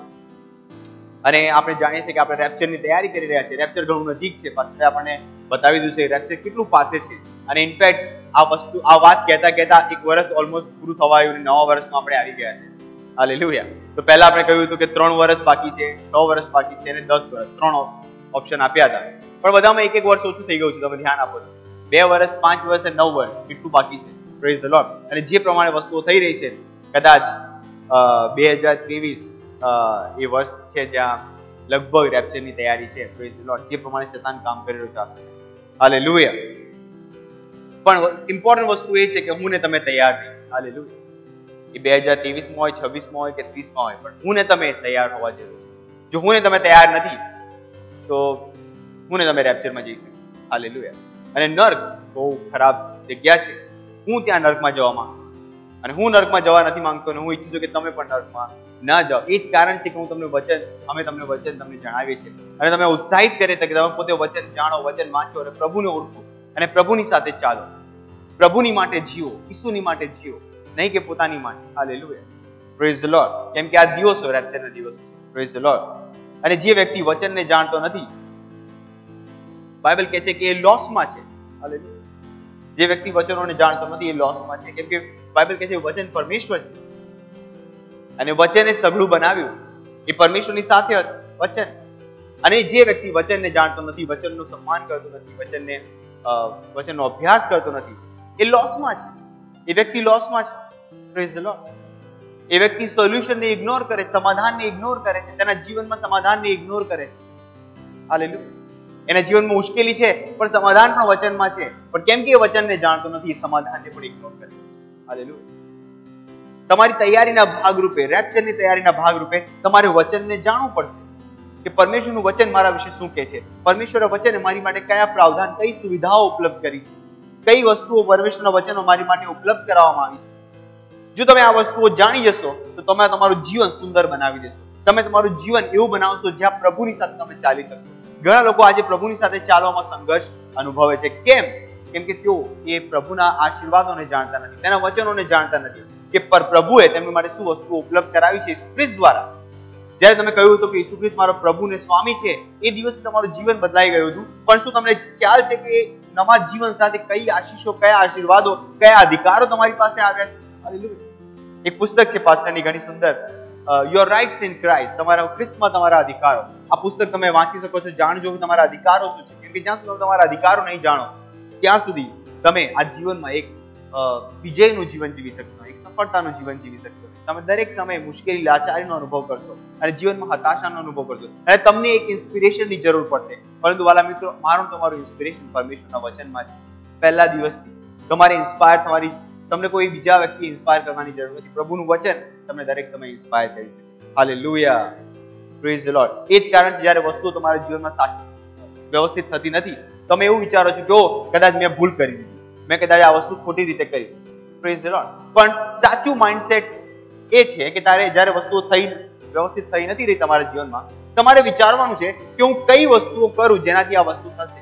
અને આપણે જાણીએ છીએ કે આપણે રેપ્ચરની તૈયારી કરી રહ્યા છીએ. રેપ્ચર ઘણું નજીક છે. પાછળ આપણને બતાવી દીધું છે રેપ્ચર કેટલું પાસે છે. અને ઇનફેક્ટ આ વાત કહેતા એક વર્ષ ઓલમોસ્ટ પૂરું થવા આવ્યું અને નવા વર્ષમાં આપણે આવી ગયા છે. હાલેલુયા. તો પહેલા આપણે કહ્યું હતું કે 3 વર્ષ બાકી છે, 6 વર્ષ બાકી છે અને 10 વર્ષ, 3 ઓપ્શન આપ્યા હતા. પણ બધામાં એક વર્ષ ઓછું થઈ ગયું છે. તમે ધ્યાન આપો તો 2 વર્ષ, 5 વર્ષ અને 9 વર્ષ કેટલું બાકી છે. Praise the lord. અને જે પ્રમાણે વસ્તુઓ થઈ રહી છે, કદાચ 2023 એ વર્ષ છે જ્યાં લગભગ રેપ્ચરની તૈયારી છે. Praise the lord. જે પ્રમાણે શૈતાન કામ કરી રહ્યો છે આ સમયે. હાલેલુયા. પણ ઇમ્પોર્ટન્ટ વસ્તુ એ છે કે હું ને તમે તૈયાર નહીં. હાલેલુયા. એ 2023 માં હોય, 26 માં હોય કે 30 માં હોય, પણ હું ને તમે તૈયાર હોવા જરૂરી. જો હું ને તમે તૈયાર નથી તો હું ને તમે રેપ્ચરમાં જઈ શકીએ. હાલેલુયા. અને નર્ક બહુ ખરાબ જગ્યા છે. હું ત્યાં નર્કમાં જવા માંગુ અને હું નર્કમાં જવા નથી માંગતો અને હું ઈચ્છું છું કે તમે પણ નર્કમાં ના જાઓ. એ જ કારણ છે કે અમે તમને વચન તમને જણાવીએ છીએ અને તમે ઉત્સાહિત કરે કે તમે પોતે વચન જાણો, વચન વાંચો અને પ્રભુને ઓળખો અને પ્રભુની સાથે ચાલો. પ્રભુની માટે જીવો, ઈસુની માટે જીવો, નહીં કે પોતાની માટે. હાલેલુયા. Praise the lord. કેમ કે આ દિવસો રેપ્ચરના દિવસો છે. Praise the lord. અને જે વ્યક્તિ વચનને જાણતો નથી, બાઇબલ કહે છે કે એ લોસમાં છે. હાલેલુયા. જે વ્યક્તિ વચનોને જાણતો નથી એ લોસમાં છે. કેમ કે બાઇબલ કહે છે વચન પરમેશ્વર છે અને વચને સઘળું બનાવ્યું. એ પરમેશ્વરની સાથે વચન. અને જે વ્યક્તિ વચનને જાણતો નથી, વચનનું સન્માન કરતો નથી, વચનનો અભ્યાસ કરતો નથી, એ લોસમાં છે. એ વ્યક્તિ લોસમાં છે. Praise the Lord. એ વ્યક્તિ સોલ્યુશનને ઇગ્નોર કરે, સમાધાનને ઇગ્નોર કરે છે, તેના જીવનમાં સમાધાનને ઇગ્નોર કરે છે. હાલેલુયા. એના જીવનમાં મુશ્કેલી છે પણ સમાધાન પણ વચનમાં છે, પણ કેમ કે એ વચનને જાણતો નથી, એ સમાધાનને પણ ઇગ્નોર કરે. હાલેલુયા. તમારી તૈયારીના ભાગરૂપે, રેપ્ચરની તૈયારીના ભાગરૂપે તમારે વચનને જાણવું પડશે કે પરમેશ્વરનું વચન મારા વિશે શું કહે છે. પરમેશ્વરના વચને મારી માટે કયા પ્રાવધાન, કઈ સુવિધાઓ ઉપલબ્ધ કરી છે, કઈ વસ્તુઓ પરમેશ્વરના વચનો મારી માટે ઉપલબ્ધ કરાવવામાં આવી છે. જો તમે આ વસ્તુઓ જાણી જશો તો તમે તમારું જીવન સુંદર બનાવી દેશો. તમે તમારું જીવન એવું બનાવશો જ્યાં પ્રભુની સાથે તમે ચાલી શકશો. ઘણા લોકો આજે પ્રભુની સાથે ચાલવામાં સંઘર્ષ અનુભવે છે. કેમ? કેમ કે તેઓ એ પ્રભુના આશીર્વાદોને જાણતા નથી, તેના વચનોને જાણતા નથી કે પ્રભુએ તેમની માટે શું વસ્તુઓ ઉપલબ્ધ કરાવી છે ઈસુ ખ્રિસ્ત દ્વારા. જ્યારે તમે કહ્યું હતું કે ઈસુ ખ્રિસ્ત મારો પ્રભુ ને સ્વામી છે, એ દિવસે તમારું જીવન બદલાઈ ગયું હતું. પણ શું તમને ખ્યાલ છે કે નવા જીવન સાથે કઈ આશીષો, કયા આશીર્વાદો, કયા અધિકારો તમારી પાસે આવ્યા છે? હાલેલુયા. એક પુસ્તક છે પાસ્ટરની ઘણી સુંદર, યોર રાઇટ્સ ઇન ક્રાઇસ્ટ. તમારા ખ્રિસ્તમાં તમારા અધિકારો. આ પુસ્તક તમે વાંચી શકો છો, જાણજો કે તમારા અધિકારો શું છે. કેમ કે જ્યાં સુધી તમારા અધિકારો નહીં જાણો ત્યાં સુધી તમે આ જીવનમાં એક વિજયનું જીવન જીવી શકશો, એક સફળતાનું જીવન જીવી શકશો. તમે દરેક સમયે મુશ્કેલી, લાચારીનો અનુભવ કરશો અને જીવનમાં હતાશાનો અનુભવ કરશો અને તમને એક ઇન્સ્પિરેશનની જરૂર પડશે. પરંતુ વાલા મિત્રો, તમારું ઇન્સ્પિરેશન પરમેશ્વરના વચનમાં છે. પહેલા દિવસથી તમારે ઇન્સ્પાયર તમને કોઈ બીજા વ્યક્તિ ઇન્સ્પાયર કરવાની જરૂર નથી. પ્રભુનું વચન તમને દરેક સમયે ઇન્સ્પાયર કરી શકે. હાલેલુયા. Praise the Lord. એ જ કારણ છે જ્યારે વસ્તુઓ તમારા જીવનમાં સાચી વ્યવસ્થિત થતી નથી, તમે એવું વિચારો છો કે કદાચ મેં ભૂલ કરી દીધી, મેં કદાચ આ વસ્તુ ખોટી રીતે કરી. Praise the lord. પણ સાચું માઇન્ડસેટ એ છે કે જ્યારે વસ્તુઓ વ્યવસ્થિત થઈ નથી રહી તમારા જીવનમાં, તમારે વિચારવાનું છે કે હું કઈ વસ્તુઓ કરું જેનાથી આ વસ્તુ થશે.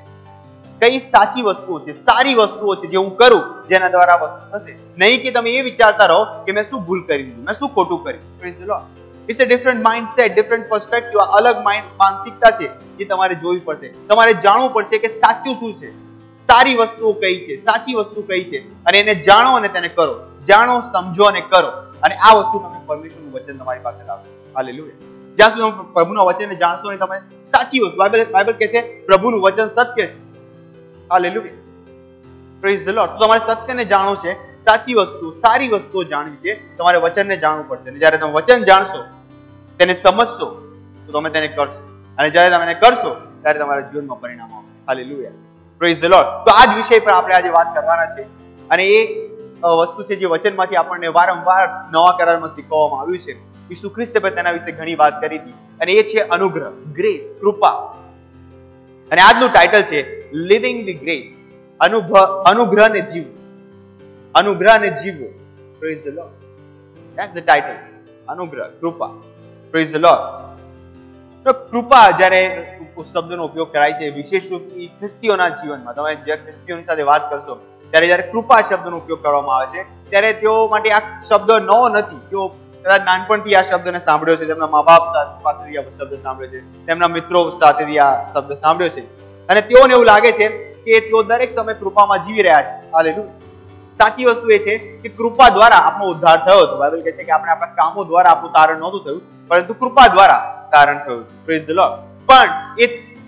કઈ સાચી વસ્તુઓ છે, સારી વસ્તુઓ છે જે હું કરું જેના દ્વારા આ વસ્તુ થશે. નહીં કે તમે એ વિચારતા રહો કે મેં શું ભૂલ કરી દીધું, મેં શું ખોટું કર્યું. Praise the Lord. It's a different mindset, different perspective. અલગ માનસિકતા છે જે તમારે જોવી પડશે. તમારે જાણવું પડશે કે સાચું શું છે, સારી વસ્તુઓ કઈ છે, સાચી વસ્તુ કઈ છે, અને એને જાણો અને તેને કરો. જાણો, સમજો અને કરો. અને આ વસ્તુ તમે પરમેશ્વરનું વચન તમારી પાસે લાવશો. હાલેલુયા. જ્યાં સુધી તમે પ્રભુના વચનને જાણશો ને તમે સાચી વસ્તુ, બાઇબલ કહે છે પ્રભુનું વચન સત્ય છે. હાલેલુયા. Praise the lord. તો તમારે સત્યને જાણવું છે, સાચી વસ્તુ, સારી વસ્તુઓ જાણવી છે, તમારે વચનને જાણવું પડશે. અને જ્યારે તમે વચન જાણશો, તેને સમજશો, તો તમે તેને કરશો. અને જ્યારે તમે એને કરશો ત્યારે તમારા જીવનમાં પરિણામ આવશે. હાલેલુયા. Praise the lord. તો આ જ વિષય પર આપણે આજે વાત કરવાના છે. અને એ વસ્તુ છે જે વચનમાંથી આપણને વારંવાર નવા કરારમાં શીખવવામાં આવ્યું છે. ઈસુ ખ્રિસ્તે પણ તેના વિશે ઘણી વાત કરી હતી, અને એ છે અનુગ્રહ, ગ્રેસ, કૃપા. અને આજનું ટાઇટલ છે લિવિંગ ધ ગ્રેસ. અનુગ્રહને જીવવું. અનુગ્રહને જીવવું. Praise the Lord. That's the title. અનુગ્રહ, Krupa. Praise the Lord. તો કૃપા જ્યારે શબ્દનો ઉપયોગ કરાય છે વિશેષ રૂપથી ખ્રિસ્તીઓના જીવનમાં, તમે જે ખ્રિસ્તીઓની સાથે વાત કરશો ત્યારે જ્યારે કૃપા શબ્દનો ઉપયોગ કરવામાં આવે છે ત્યારે તેઓ માટે આ શબ્દ નવો નથી. તેઓ કદાચ નાનપણથી આ શબ્દને સાંભળ્યો છે, તેમના મા બાપ પાસેથી આ શબ્દ સાંભળ્યો છે, તેમના મિત્રો સાથેથી આ શબ્દ સાંભળ્યો છે અને તેઓને એવું લાગે છે કે તેઓ દરેક સમય કૃપામાં જીવી રહ્યા છે. હાલેલુયા. સાચી વસ્તુ એ છે કે કૃપા દ્વારા આપણો ઉદ્ધાર થયો હતો. બાઇબલ કહે છે કે આપણે આપણા કામો દ્વારા આપણું તારણ નહોતું થયું, પરંતુ કૃપા દ્વારા તારણ થયું. Praise the lord. પણ એ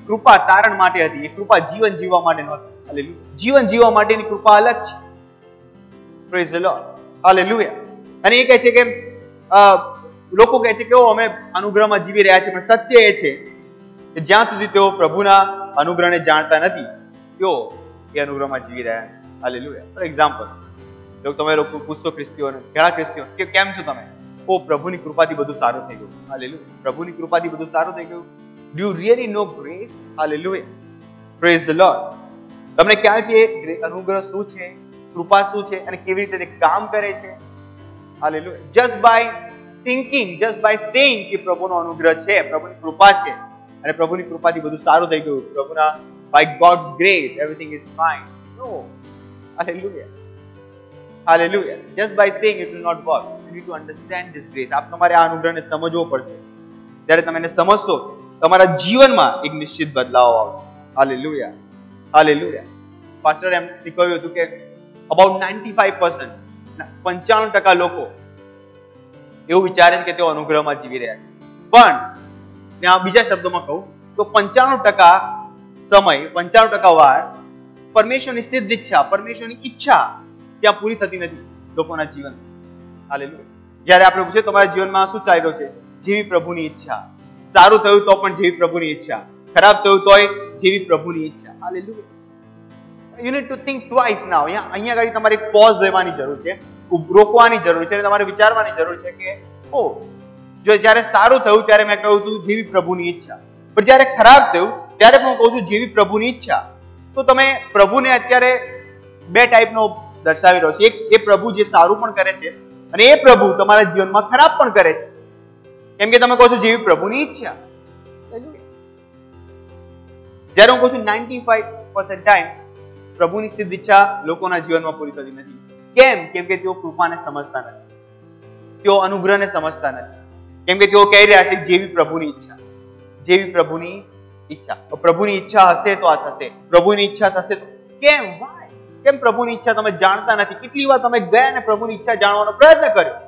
કૃપા તારણ માટે હતી, એ કૃપા જીવન જીવવા માટે નહોતી. હાલેલુયા. જીવન જીવવા માટેની કૃપા અલગ છે. Praise the Lord. હાલેલુયા. અને એ કહે છે કે લોકો કહે છે કે અમે અનુગ્રહમાં જીવી રહ્યા છીએ, પણ સત્ય એ છે કે જ્યાં સુધી તેઓ પ્રભુના અનુગ્રહને જાણતા નથી તેઓ એ અનુગ્રહમાં જીવી રહ્યા છે. હાલેલુયા. ફોર એક્ઝામ્પલ, જો તમે લોકો પૂછશો ખ્રિસ્તીઓને, ઘણા ખ્રિસ્તીઓ કે કેમ છો તમે? ઓ, પ્રભુની કૃપાથી બધું સારું થઈ ગયું. હાલેલુયા. પ્રભુની કૃપાથી બધું સારું થઈ ગયું. Do you really know grace? Hallelujah. Praise the Lord. તમને ખ્યાલ છે અનુગ્રહ શું છે, કૃપા શું છે અને કેવી રીતે તે કામ કરે છે? Hallelujah. Just by thinking, just by saying કે પ્રભુનો અનુગ્રહ છે, પ્રભુની કૃપા છે અને પ્રભુની કૃપાથી બધું સારું થઈ ગયું, પ્રભુના by God's grace everything is fine. No. Hallelujah. Hallelujah. Just by saying it will not work. You need to understand this grace. આપ તમારે આ અનુગ્રહને સમજવો પડશે. જ્યારે તમે એને સમજશો, તમારા જીવનમાં એક નિશ્ચિત બદલાવ આવશે. Hallelujah. Hallelujah. પાસ્ટર એમ શીખવ્યું હતું કે about 95%, 95% લોકો એવું વિચારે છે કે તેઓ અનુગ્રહમાં જીવી રહ્યા છે. પણ બીજા શબ્દોમાં કહું તો 95% સમય, 95% વાર પરમેશ્વરની સિદ્ધ ઈચ્છા, પરમેશ્વરની ઈચ્છા ત્યાં પૂરી થતી નથી લોકોના જીવનમાં. હાલેલુયા. જ્યારે આપણે પૂછીએ તમારા જીવનમાં શું ચાલી રહ્યું છે? જેવી પ્રભુની ઈચ્છા. સારું થયું તો પણ જેવી પ્રભુની ઈચ્છા, ખરાબ થયું તોય જેવી પ્રભુની ઈચ્છા. Hallelujah. You need to think twice now. અહીંયા આગળ તમારે એક પોઝ લેવાની જરૂર છે, રોકવાની જરૂર છે અને તમારે વિચારવાની જરૂર છે કે ઓ, જો જ્યારે સારું થયું ત્યારે મેં કહ્યું હતું જેવી પ્રભુની ઈચ્છા, પણ જ્યારે ખરાબ થયું ત્યારે પણ હું કહું છું જેવી પ્રભુની ઈચ્છા. તો તમે પ્રભુને અત્યારે બે ટાઈપનો દર્શાવી રહ્યો છે. એક એ પ્રભુ જે સારું પણ કરે છે અને એ પ્રભુ તમારા જીવનમાં ખરાબ પણ કરે છે, કેમ કે તમે કહો છો જેવી પ્રભુની ઈચ્છા. જ્યારે હું કહું છું 95% ટાઈમ પ્રભુની સિદ્ધ ઈચ્છા લોકોના જીવનમાં પૂરી થતી નથી. કેમ? કેમ કે તેઓ કૃપાને સમજતા નથી, તેઓ અનુગ્રહને સમજતા નથી, કેમ કે તેઓ કહી રહ્યા છે જેવી પ્રભુની ઈચ્છા, જેવી પ્રભુની ઈચ્છા. પ્રભુની ઈચ્છા હશે તો આ થશે, પ્રભુની ઈચ્છા થશે તો કેમ? વાય? કેમ પ્રભુની ઈચ્છા તમે જાણતા નથી? કેટલી વાર તમે ગયા અને પ્રભુની ઈચ્છા જાણવાનો પ્રયત્ન કર્યો?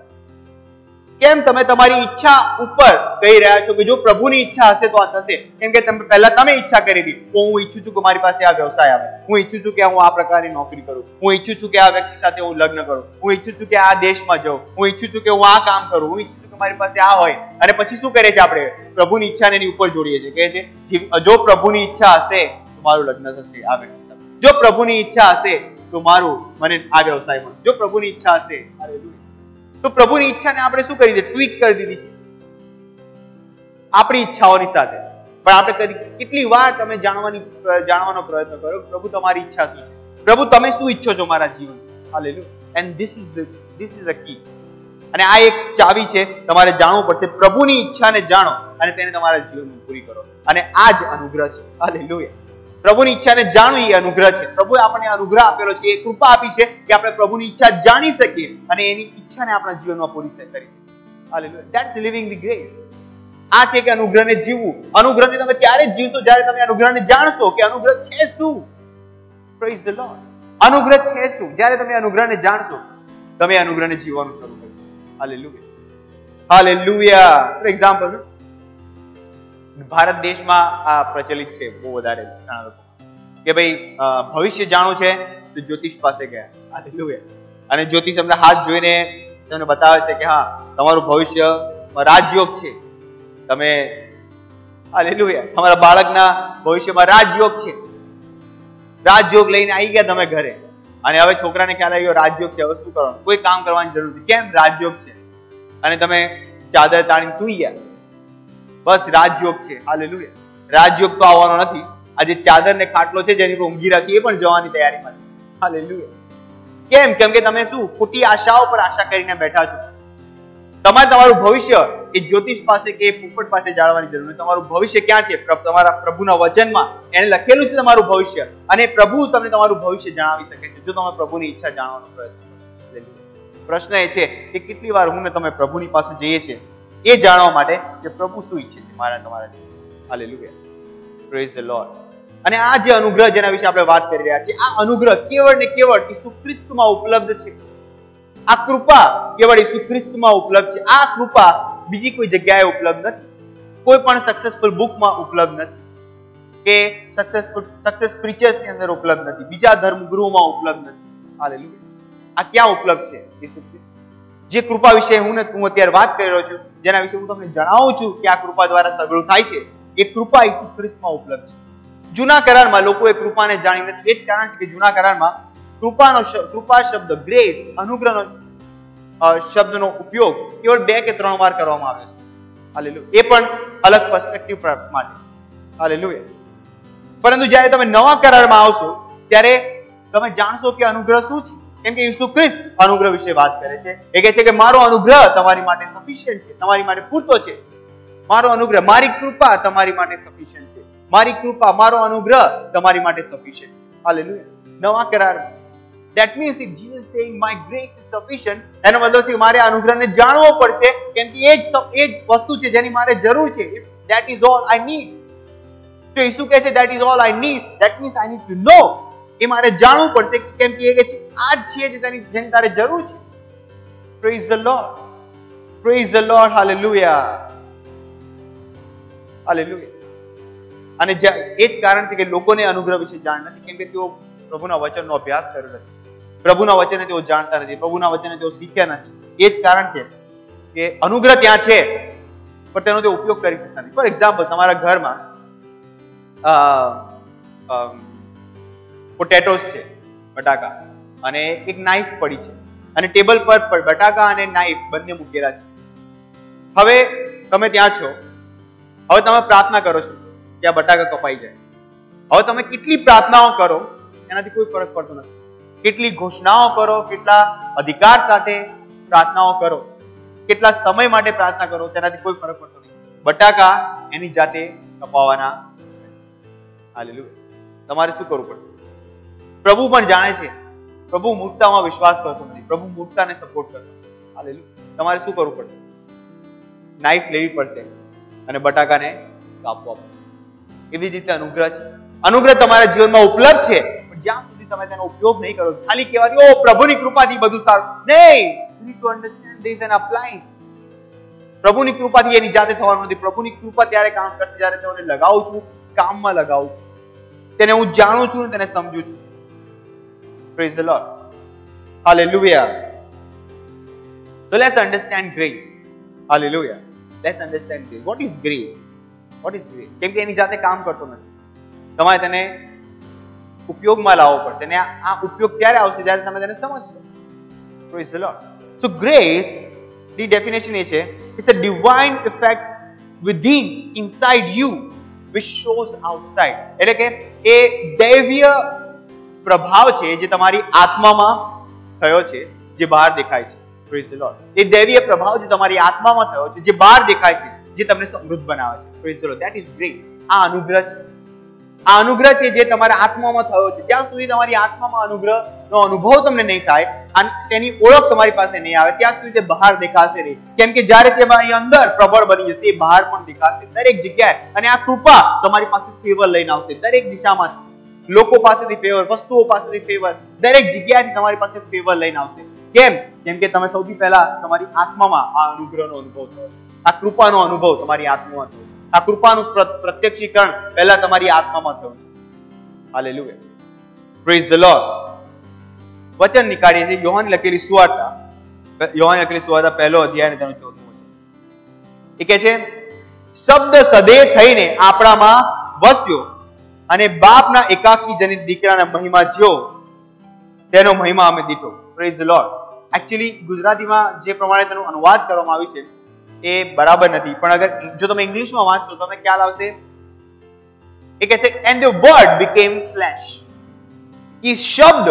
કેમ તમે તમારી ઈચ્છા ઉપર કહી રહ્યા છો કે જો પ્રભુની ઈચ્છા હશે તો આ થશે? કેમ કે પહેલા તમે ઈચ્છા કરી હતી, હું ઈચ્છું છું કે મારી પાસે આ વ્યવસાય આવે, હું ઈચ્છું છું કે હું આ પ્રકારની નોકરી કરું, હું ઈચ્છું છું કે આ વ્યક્તિ સાથે હું લગ્ન કરું, હું ઈચ્છું છું કે આ દેશમાં જાઉં, હું ઈચ્છું છું કે હું આ કામ કરું, હું ઈચ્છું છું કે મારી પાસે આ હોય. અને પછી શું કરે છે આપણે? પ્રભુની ઈચ્છાને એની ઉપર જોડીએ છીએ. કહે છે જો પ્રભુની ઈચ્છા હશે તો મારું લગ્ન થશે આ વ્યક્તિ સાથે, જો પ્રભુની ઈચ્છા હશે તો મને આ વ્યવસાયમાં, જો પ્રભુની ઈચ્છા હશે. હાલેલુયા. તો પ્રભુની ઈચ્છાને આપણે શું કરી દીધી? ટ્વીક કરી દીધી છે આપણી ઈચ્છાઓની સાથે. પણ આપણે કેટલી વાર તમે જાણવાનો પ્રયત્ન કરો પ્રભુ તમારી ઈચ્છા શું છે, પ્રભુ તમે શું ઈચ્છો છો મારા જીવન? Hallelujah. And this is the key. અને આ એક ચાવી છે, તમારે જાણવું પડશે. પ્રભુની ઈચ્છાને જાણો અને તેને તમારા જીવનમાં પૂરી કરો, અને આ જ અનુગ્રહ છે. હાલેલુયા. પ્રભુની ઈચ્છાને જાણવું એ અનુગ્રહ છે. પ્રભુએ આપણને અનુગ્રહ આપેલો છે, એ કૃપા આપી છે કે આપણે પ્રભુની ઈચ્છા જાણી શકીએ અને એની ઈચ્છાને આપણા જીવનમાં પૂરી કરી શકીએ. Hallelujah. That's living the grace. આ છે કે અનુગ્રહને જીવવું. અનુગ્રહને તમે ત્યારે જીવશો જ્યારે તમે અનુગ્રહને જાણશો કે અનુગ્રહ છે શું. Praise the lord. અનુગ્રહ છે શું? જ્યારે તમે અનુગ્રહને જાણશો તમે અનુગ્રહને જીવવાનું શરૂ કરશો. Hallelujah. Hallelujah. For example, Bharat દેશમાં આ પ્રચલિત છે બહુ વધારે ઘણા લોકો કે ભાઈ ભવિષ્ય જાણવું છે તો જ્યોતિષ પાસે ગયા. હાલેલુયા. અને જ્યોતિષ એમના હાથ જોઈને તમને બતાવે છે કે હા તમારું ભવિષ્ય રાજયોગ છે. તમે હાલેલુયા તમારા બાળકના ભવિષ્યમાં રાજયોગ છે. રાજયોગ લઈને આવી ગયા તમે ઘરે, અને હવે છોકરાને ખ્યાલ આવ્યો રાજયોગ છે, હવે શું કરવાનું? કોઈ કામ કરવાની જરૂર નથી. કેમ? રાજયોગ છે. અને તમે ચાદર તાણીને સૂઈ ગયા. બસ રાજયોગ છે. હાલેલુયા. રાજયોગ તો આવવાનો નથી. આજે ચાદર ને ખાટલો છે જેની પર ઊંઘી રાખી એ પણ જવાની તૈયારીમાં છે. હાલેલુયા. કેમ? કેમ કે તમે શું ખોટી આશાઓ પર આશા કરીને બેઠા છો. તમારે તમારું ભવિષ્ય એ જ્યોતિષ પાસે કે પોપટ પાસે જાણવાની જરૂર નથી. તમારું ભવિષ્ય ક્યાં છે? તમારા પ્રભુના વચનમાં એને લખેલું છે તમારું ભવિષ્ય, અને પ્રભુ તમને તમારું ભવિષ્ય જણાવી શકે છે જો તમે પ્રભુની ઈચ્છા જાણવાનો પ્રયત્ન કરો. પ્રશ્ન એ છે કે કેટલી વાર હું ને તમે પ્રભુની પાસે જઈએ છીએ એ જાણવા માટે કે પ્રભુ શું ઈચ્છે છે મારા તમારા જીવનમાં. Hallelujah, praise the lord. અને આ જે અનુગ્રહ જેના વિશે આપણે વાત કરી રહ્યા છીએ, આ અનુગ્રહ કેવળ ને કેવળ ઈસુ ખ્રિસ્તમાં ઉપલબ્ધ છે. આ કૃપા કેવળ ઈસુ ખ્રિસ્તમાં ઉપલબ્ધ છે. આ કૃપા બીજી કોઈ જગ્યાએ ઉપલબ્ધ નથી. કોઈ પણ સક્સેસફુલ બુકમાં ઉપલબ્ધ નથી, કે સક્સેસ પ્રીચર્સ ની અંદર ઉપલબ્ધ નથી, બીજા ધર્મગુરુઓમાં ઉપલબ્ધ નથી. હાલેલુયા. આ ક્યાં ઉપલબ્ધ છે? ઈસુ ખ્રિસ્ત. જે કૃપા વિશે હું અત્યારે વાત કરી રહ્યો છું, જેના વિશે હું તમને જણાવું છું કે આ કૃપા દ્વારા સગળું થાય છે, એ કૃપા ઈસુ ખ્રિસ્તમાં ઉપલબ્ધ છે. જૂના કરારમાં લોકો એ કૃપાને જાણી નથી. એ જ કારણ છે કે જૂના કરારમાં કૃપા શબ્દ, ગ્રેસ, અનુગ્રહનો શબ્દનો ઉપયોગ કેવળ 2 કે 3 વાર કરવામાં આવે છે. હાલેલુયા. એ પણ અલગ પર્સપેક્ટિવ માટે. હાલેલુયા. પરંતુ જ્યારે તમે નવા કરારમાં આવશો ત્યારે તમે જાણશો કે અનુગ્રહ શું છે. કેમ કે ઈસુ ખ્રિસ્ત અનુગ્રહ વિશે વાત કરે છે. એ કહે છે કે મારો અનુગ્રહ તમારી માટે સફિશિયન્ટ છે, તમારી માટે પૂરતો છે. મારો અનુગ્રહ, મારી કૃપા તમારી માટે સફિશિયન્ટ છે. મારી કૃપા, મારો અનુગ્રહ તમારી માટે સફિશિયન્ટ. હાલેલુયા. નવા કરારમાં that means if Jesus saying my grace is sufficient, એનો મતલબ છે કે મારે અનુગ્રહને જાણવો પડશે, કેમ કે એ જ વસ્તુ છે જેની મારે જરૂર છે. That is all I need. તો ઈસુ કહે છે that is all I need, that means I need to know. એ મારે જાણવું પડશે, કેમ કે એ કહે છે આ જ છે જેની તારે જરૂર છે. Praise the Lord. Praise the Lord. Hallelujah. Hallelujah. અને એ જ કારણ છે કે લોકોને અનુગ્રહ વિશે જાણ નથી, કેમ કે તેઓ પ્રભુના વચનનો અભ્યાસ કર્યો નથી. પ્રભુના વચને તેઓ જાણતા નથી, પ્રભુના વચને તેઓ શીખ્યા નથી. એ જ કારણ છે કે અનુગ્રહ ત્યાં છે પણ તેનો તે ઉપયોગ કરી શકતા નથી. ફોર એક્ઝામ્પલ, તમારા ઘરમાં પોટેટોસ છે, બટાકા, અને એક નાઈફ પડી છે, અને ટેબલ પર બટાકા અને નાઈફ બંને મૂકેલા છે. હવે તમે ત્યાં છો, હવે તમે પ્રાર્થના કરો છો કે આ બટાકા કપાઈ જાય. હવે તમે કેટલી પ્રાર્થનાઓ કરો એનાથી કોઈ ફરક પડતો નથી. કેટલી ઘોષણાઓ કરો, કેટલા અધિકાર સાથે પ્રાર્થનાઓ કરો, કેટલા સમય માટે પ્રાર્થના કરો, તેનાથી કોઈ ફરક પડતો નહીં. બટાકા એની જાતે કપાવાના. હાલેલુયા. તમારે શું કરવું પડશે? પ્રભુ પણ જાણે છે, પ્રભુ મૂર્ખતામાં વિશ્વાસ કરતો નથી, પ્રભુ મૂર્ખતાને સપોર્ટ કરતો નથી. હાલેલુયા. તમારે શું કરવું પડશે? નાઈફ લેવી પડશે અને બટાકાને કાપવા પડશે. એવી જ રીતે અનુગ્રહ છે. અનુગ્રહ તમારા જીવનમાં ઉપલબ્ધ છે, પણ જ્યાં સુધી તમે તેનો ઉપયોગ નહીં કરો, ખાલી કહેવાથી ઓ પ્રભુની કૃપાથી બધું સારું, નહીં. You need to understand this and apply it. પ્રભુની કૃપાથી એની જાતે થવાનું નથી. પ્રભુની કૃપા ત્યારે કામ કરશે જ્યારે તેને લગાવું છું, કામમાં લગાવું છું, તેને હું જાણું છું, તેને સમજું છું. Praise the Lord. Hallelujah. So let's understand grace. Hallelujah. Let's understand grace. What is grace? What is grace? કેમ કે એની જાતે કામ કરતો નથી. તમારે તેને ઉપયોગમાં લાવવો પડશે, અને આ ઉપયોગ ત્યારે આવશે જ્યારે તમે તેને સમજશો. Praise the Lord. So grace, the definition એ છે, it's a divine effect within, inside you, which shows outside. એટલે કે એ દૈવીય પ્રભાવ છે જે તમારી આત્મામાં થયો છે, જે બહાર દેખાય છે. Praise the Lord. એ દૈવીય પ્રભાવ જે તમારી આત્મામાં થયો છે, જે બહાર દેખાય છે, જે તમને સમૃદ્ધ બનાવે છે. Praise the Lord. That is grace. આ અનુગ્રહ છે. આ અનુગ્રહ છે જે તમારા આત્મામાં થયો છે. જ્યાં સુધી તમારી આત્મામાં અનુગ્રહનો અનુભવ તમને નહીં થાય અને તેની ઓળખ તમારી પાસે નહીં આવે, ત્યાં સુધી તે બહાર દેખાશે નહીં. કેમ કે જ્યારે તે અંદર પ્રબળ બની જશે, એ બહાર પણ દેખાશે દરેક જગ્યાએ. અને આ કૃપા તમારી પાસે ફેવર લઈને આવશે દરેક દિશામાંથી. લોકો પાસેથી ફેવર, વસ્તુઓ પાસેથી ફેવર, દરેક જગ્યાએથી તમારી પાસે ફેવર લઈને આવશે. કેમ? કેમ કે તમે સૌથી પહેલા તમારી આત્મામાં આ અનુગ્રહનો અનુભવ થયો છે. આ કૃપાનો અનુભવ તમારી આત્મામાં થયો છે. આ કૃપાનું પ્રત્યક્ષીકરણ પહેલા તમારી આત્મામાં થયું છે. હાલેલુયા. Praise the lord. વચન નીકાળીએ છીએ યોહાન લખેલી સુવાર્તા, યોહાન લખેલી સુવાર્તા 1લો અધ્યાય અને તેનું 14મું વચન. એ કહે છે, શબ્દ સદૈવ થઈને આપણામાં વસ્યો અને બાપના એકાકી જનિત દીકરાના મહિમા જ્યો તેનો મહિમા અમે દીઠો. Praise the Lord. એકચ્યુઅલી ગુજરાતીમાં જે પ્રમાણે તેનો અનુવાદ કરવામાં આવ્યું છે એ બરાબર નથી, પણ અગર જો તમે ઇંગ્લિશમાં વાંચશો તો તમને ખ્યાલ આવશે. એ કહે છે and the word became flesh. એ શબ્દ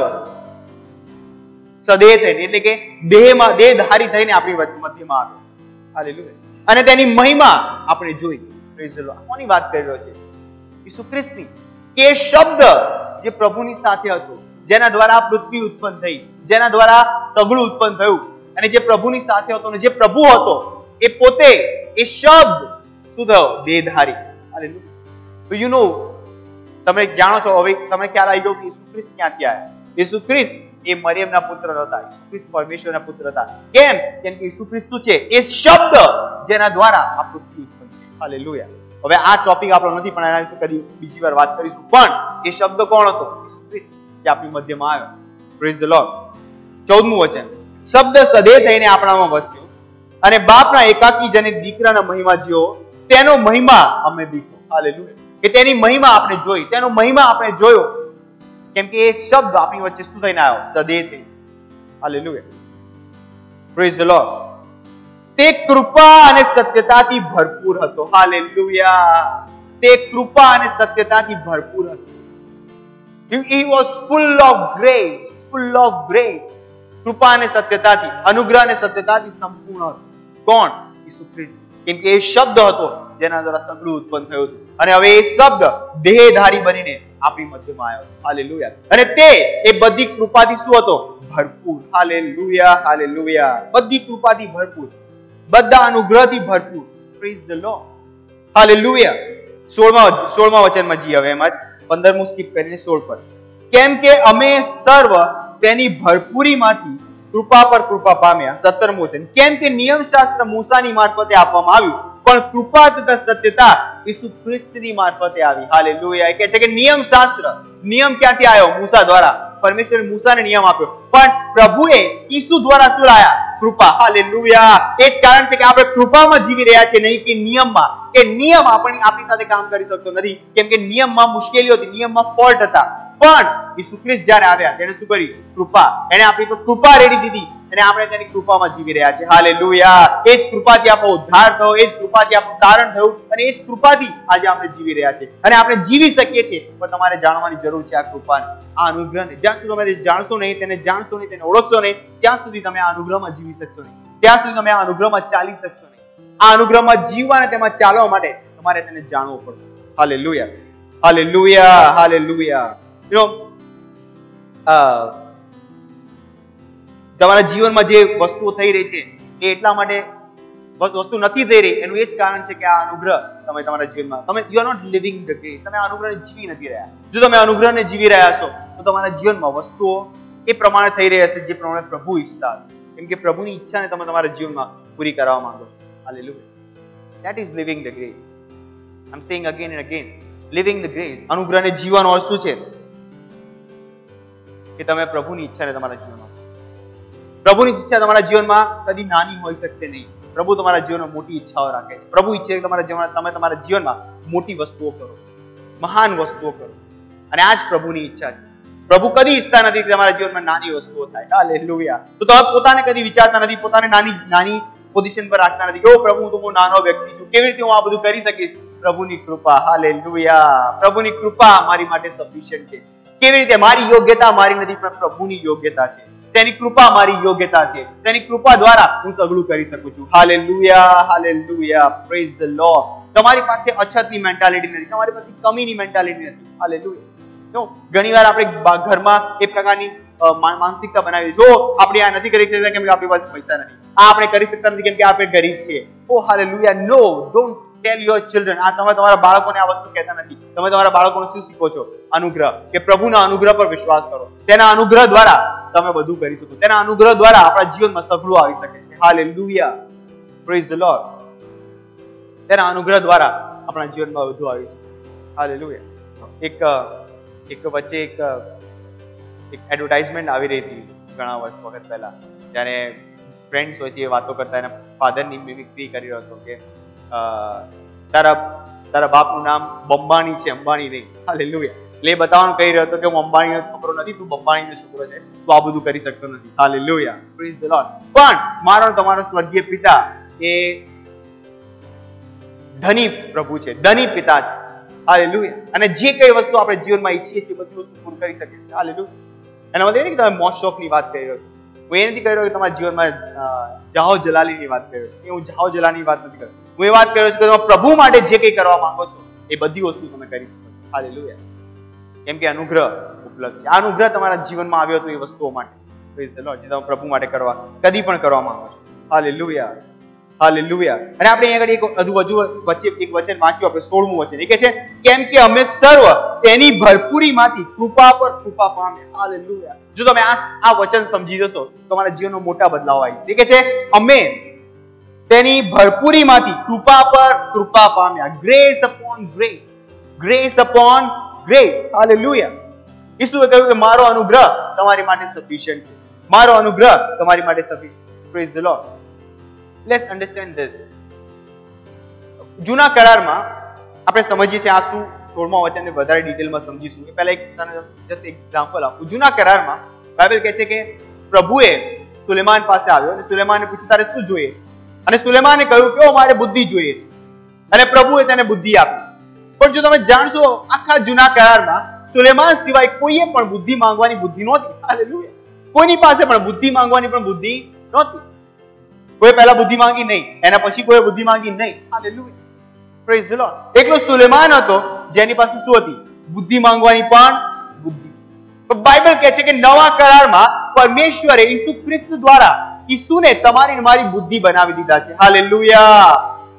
સદેહ થઈને, એટલે કે દેહધારી થઈને આપણી મધ્યમાં આવ્યો. હાલેલુયા. અને તેની મહિમા આપણે જોઈ. Praise the lord. કોની વાત કરી રહ્યો છે? ઈસુ ખ્રિસ્તની. કે શબ્દ જે પ્રભુની સાથે હતો, જેના દ્વારા પૃથ્વી ઉત્પન્ન થઈ, જેના દ્વારા સગળું ઉત્પન્ન થયું, અને જે પ્રભુની સાથે હતો, અને જે પ્રભુ હતો એ પોતે, એ શબ્દ શું થયો? દેહધારી. હાલેલુયા. તો યુ નો, તમે જાણો છો, હવે તમને ખ્યાલ આવી ગયો કે ઈસુ ખ્રિસ્ત ક્યાંથી આવ્યા. ઈસુ ખ્રિસ્ત એ મરિયમના પુત્ર હતા. ઈસુ ખ્રિસ્ત પરમેશ્વરના પુત્ર હતા. કેમ? કેમ કે ઈસુ ખ્રિસ્ત શું છે? એ શબ્દ જેના દ્વારા આ પૃથ્વી ઉત્પન્ન થઈ. હાલેલુયા. હવે આ ટોપિક આપણો નથી, પણ એના વિશે કદી બીજી વાર વાત કરીશું. પણ એ શબ્દ કોણ હતો? ઈસુ ખ્રિસ્ત, જે આપણી મધ્યમાં આવ્યો. Praise the lord. 14મું વચન. શબ્દ સદેહ થઈને આપણામાં વસ્યો, અને બાપના એકાકી જને દીકરાના મહિમા જેવો તેનો મહિમા અમે દીધો. હાલેલુયા. કે તેની મહિમા આપણે જોઈ, તેનો મહિમા આપણે જોયો. કેમ કે એ શબ્દ આપણી વચ્ચે શું થઈને આવ્યો? સદેહ થઈ. હાલેલુયા. Praise the lord. તે કૃપા અને સત્યતાથી ભરપૂર હતો. હાલેલુયા. તે કૃપા અને સત્યતાથી ભરપૂર હતો. He was full of grace, full of grace. કૃપા અને સત્યતાથી, અનુગ્રહ અને સત્યતાથી સંપૂર્ણ હતો. કોણ? ઈસુ ખ્રિસ્ત. કેમ કે એ શબ્દ હતો જેના દ્વારા સગળું ઉત્પન્ન થયું હતું. અને હવે એ શબ્દ દેહધારી બનીને આપણી મધ્યમાં આવ્યો. હાલેલુયા. અને તે એ બધી કૃપાથી શું હતો? ભરપૂર. Hallelujah, hallelujah. બધી કૃપાથી ભરપૂર, બધા અનુગ્રહથી ભરપૂર. Praise the Lord. હાલેલુયા. 16મા વચનમાં જઈએ હવે, એમાં જ 15મું સ્કીપ કરીને 16 પર. કેમ કે અમે સર્વ તેની ભરપૂરીમાંથી કૃપા પર કૃપા પામ્યા. 17મું વચન. કેમ કે નિયમશાસ્ત્ર મૂસાની મારફતે આપવામાં આવ્યું, પણ કૃપા તથા સત્યતા ઈસુ ખ્રિસ્તની મારફતે આવી. હાલેલુયા. એ કહે છે કે નિયમશાસ્ત્ર, નિયમ ક્યાંથી આવ્યો? મૂસા દ્વારા. પરમેશ્વરે મૂસાને નિયમ આપ્યો, પણ પ્રભુએ ઈસુ દ્વારા શું લાયા? કૃપા. હાલેલુયા. એ જ કારણ છે કે આપણે કૃપામાં જીવી રહ્યા છીએ, નહીં કે નિયમમાં. કે નિયમ આપણી સાથે કામ કરી શકતો નથી, કેમ કે નિયમમાં મુશ્કેલીઓ હતી, નિયમમાં ફોલ્ટ હતા. પણ ઈસુ ખ્રિસ્ત જ્યારે આવ્યા, તેને શું કર્યું? કૃપા. એને આપણી પર કૃપા રેડી દીધી, અને આપણે તેની કૃપામાં જીવી રહ્યા છીએ. હાલેલુયા. એ જ કૃપાથી આપણો ઉદ્ધાર થયો, એ જ કૃપાથી આપણું તારણ થયું, અને એ જ કૃપાથી આજે આપણે જીવી રહ્યા છીએ, અને આપણે જીવી શકીએ છીએ. પણ તમારે જાણવાની જરૂર છે આ કૃપાને, આ અનુગ્રહને. જ્યાં સુધી તમે જાણશો નહીં, તેને જાણશો નહીં, તેને ઓળખશો નહીં, ત્યાં સુધી તમે આ અનુગ્રહમાં જીવી શકશો નહીં, ત્યાં સુધી તમે આ અનુગ્રહમાં ચાલી શકશો નહીં. આ અનુગ્રહમાં જીવવા અને તેમાં ચાલવા માટે તમારે તેને જાણવું પડશે. Hallelujah, hallelujah, hallelujah. તમારા જીવનમાં જે વસ્તુઓ થઈ રહી છે એ એટલા માટે વસ્તુ નથી થઈ રહી, એનું એ જ કારણ છે કે આ અનુગ્રહ તમે તમારા જીવનમાં, તમે you are not living the grace. તમે આ અનુગ્રહને જીવી નથી રહ્યા. જો તમે અનુગ્રહને જીવી રહ્યા છો તો તમારા જીવનમાં વસ્તુઓ એ પ્રમાણે થઈ રહી હશે જે પ્રમાણે પ્રભુ ઈચ્છતા હશે. કેમ કે પ્રભુની ઈચ્છાને તમે તમારા જીવનમાં પૂરી કરવા માંગો છો. Hallelujah. That is living the grace. I'm saying again and again, living the grace. અનુગ્રહને જીવવાનો અર્થ શું છે? કે તમે પ્રભુની ઈચ્છાને તમારા જીવનમાં, પ્રભુની ઈચ્છા તમારા જીવનમાં કદી નાની હોઈ શકશે નહીં. પ્રભુ તમારા જીવનમાં મોટી ઈચ્છાઓ રાખે. પ્રભુ ઈચ્છે કે તમારા જીવનમાં તમે તમારા જીવનમાં મોટી વસ્તુઓ કરો, મહાન વસ્તુઓ કરો, અને આ જ પ્રભુની ઈચ્છા છે. પ્રભુ કદી ઈચ્છતા નથી કે તમારા જીવનમાં નાની વસ્તુઓ થાય. હાલેલુયા. તો તમે પોતાને કદી વિચારતા નથી, પોતાને નાની પોઝિશન પર રાખતા નથી. ઓ પ્રભુ, હું તો બહુ નાનો વ્યક્તિ છું, કેવી રીતે હું આ બધું કરી શકીશ? પ્રભુની કૃપા. હાલેલુયા. પ્રભુની કૃપા મારી માટે સફિશિયન્ટ છે. કેવી રીતે? મારી યોગ્યતા મારી નથી, પણ પ્રભુની યોગ્યતા છે. તેની કૃપા મારી યોગ્યતા છે. તેની કૃપા દ્વારા હું સગળું કરી શકું છું. Hallelujah, hallelujah. Praise the lord. તમારી પાસે અછતની મેન્ટાલિટી નથી, તમારી પાસે કમીની મેન્ટાલિટી નથી. હાલેલુયા. ઘણીવાર આપણે ઘરમાં એ પ્રકારની માનસિકતા બનાવી, જો આપણે આ નથી કરી શકતા કેમ કે આપણી પાસે પૈસા નથી, આ આપણે કરી શકતા નથી કેમ કે આપણે ગરીબ છીએ. Oh hallelujah. No, don't tell your children. આ તમે તમારા બાળકોને આ વસ્તુ કહેતા નથી. તમે તમારા બાળકોને શું શીખો છો? અનુગ્રહ. કે પ્રભુના અનુગ્રહ પર વિશ્વાસ કરો. તેના અનુગ્રહ દ્વારા તમે બધું કરી શકો. તેના અનુગ્રહ દ્વારા આપણા જીવનમાં સગળું આવી શકે છે. હાલેલુયા. Praise the lord. તેના અનુગ્રહ દ્વારા આપણા જીવનમાં બધું આવી શકે. હાલેલુયા. એક વચ્ચે એક એડવર્ટાઇઝમેન્ટ આવી રહી હતી ઘણા વર્ષ વખત પહેલા, જ્યારે ફ્રેન્ડ્સ હોય છે એ વાતો કરતા એના ફાધરની મિમિક્રી કરી રહ્યો હતો કે તારા બાપનું નામ બંબાણી છે, અંબાણી નહીં. હાલેલુયા. એટલે બતાવવાનું કહી રહ્યો હતો કે હું અંબાણીનો છોકરો નથી, તું બંબાણીનો છોકરો છે, તું આ બધું કરી શકતો નથી. હાલેલુયા. Praise the lord. પણ મારો તમારો સ્વર્ગીય પિતા એ ધની પ્રભુ છે, ધની પિતા છે. હાલેલુયા. અને જે કઈ વસ્તુ આપણે જીવનમાં ઈચ્છીએ છીએ બધી વસ્તુ પૂરી કરી શકે છે. હાલેલુયા. એના માટે નહીં કે તમે મોજ શોખની વાત કરી રહ્યો છો, હું એ નથી કહી રહ્યો કે તમારા જીવનમાં જાહો જલાલીની વાત કર્યો છું. હું જાહો જલાલીની વાત નથી કરતો. હું એ વાત કર્યો છું કે તમે પ્રભુ માટે જે કંઈ કરવા માંગો છો એ બધી વસ્તુ તમે કરી શકો છો. હાલેલુયા. કેમ કે અનુગ્રહ ઉપલબ્ધ છે. આ અનુગ્રહ તમારા જીવનમાં આવ્યો હતો એ વસ્તુઓ માટે. Praise the lord. જે તમે પ્રભુ માટે કરવા કદી પણ કરવા માંગો છો. હાલેલુયા. હાલેલુયા. અને આપણે અહીંયા આગળ હજુ વચ્ચે એક વચન વાંચ્યું આપણે 16મું વચન. એ કહે છે કેમ કે અમે સર્વ તેની ભરપૂરીમાંથી કૃપા પર કૃપા પામ્યા. હાલેલુયા. જો તમે આ વચન સમજી જશો તો તમારા જીવનમાં મોટા બદલાવ આવી જશે. એ કહે છે અમે તેની ભરપૂરીમાંથી કૃપા પર કૃપા પામ્યા. Grace upon grace. Grace upon grace. Hallelujah. ઈસુએ કહ્યું કે મારો અનુગ્રહ તમારી માટે સફિશિયન્ટ છે. મારો અનુગ્રહ તમારી માટે sufficient. Praise the lord. Let's understand this. જૂના કરારમાં આપણે સમજીએ છીએ આ શું 16મા વચનને વધારે ડિટેલમાં સમજીશું. એ પહેલા એક જસ્ટ એક્ઝામ્પલ આપું. જૂના કરારમાં બાઇબલ કહે છે કે પ્રભુએ સુલેમાન પાસે આવ્યો અને સુલેમાનને પૂછ્યું તારે શું જોઈએ? અને સુલેમાને કહ્યું કે મારે બુદ્ધિ જોઈએ. અને પ્રભુએ તેને બુદ્ધિ આપી. પણ જો તમે જાણશો આખા જૂના કરારમાં સુલેમાન સિવાય કોઈએ પણ બુદ્ધિ માંગવાની બુદ્ધિ નહોતી. હાલેલુયા. કોઈની પાસે પણ બુદ્ધિ માંગવાની પણ બુદ્ધિ નહોતી. કોઈ પહેલા બુદ્ધિ માંગી નહીં, એના પછી કોઈ બુદ્ધિ માંગી નહીં. હાલેલુયા. Praise the lord. એકલો સુલેમાન હતો જેની પાસે શું હતી? બુદ્ધિ માંગવાની પણ બુદ્ધિ. બાઇબલ કહે છે કે નવા કરારમાં પરમેશ્વરે ઈસુ ખ્રિસ્ત દ્વારા ઈસુને તમારી ને મારી બુદ્ધિ બનાવી દીધા છે. હાલેલુયા.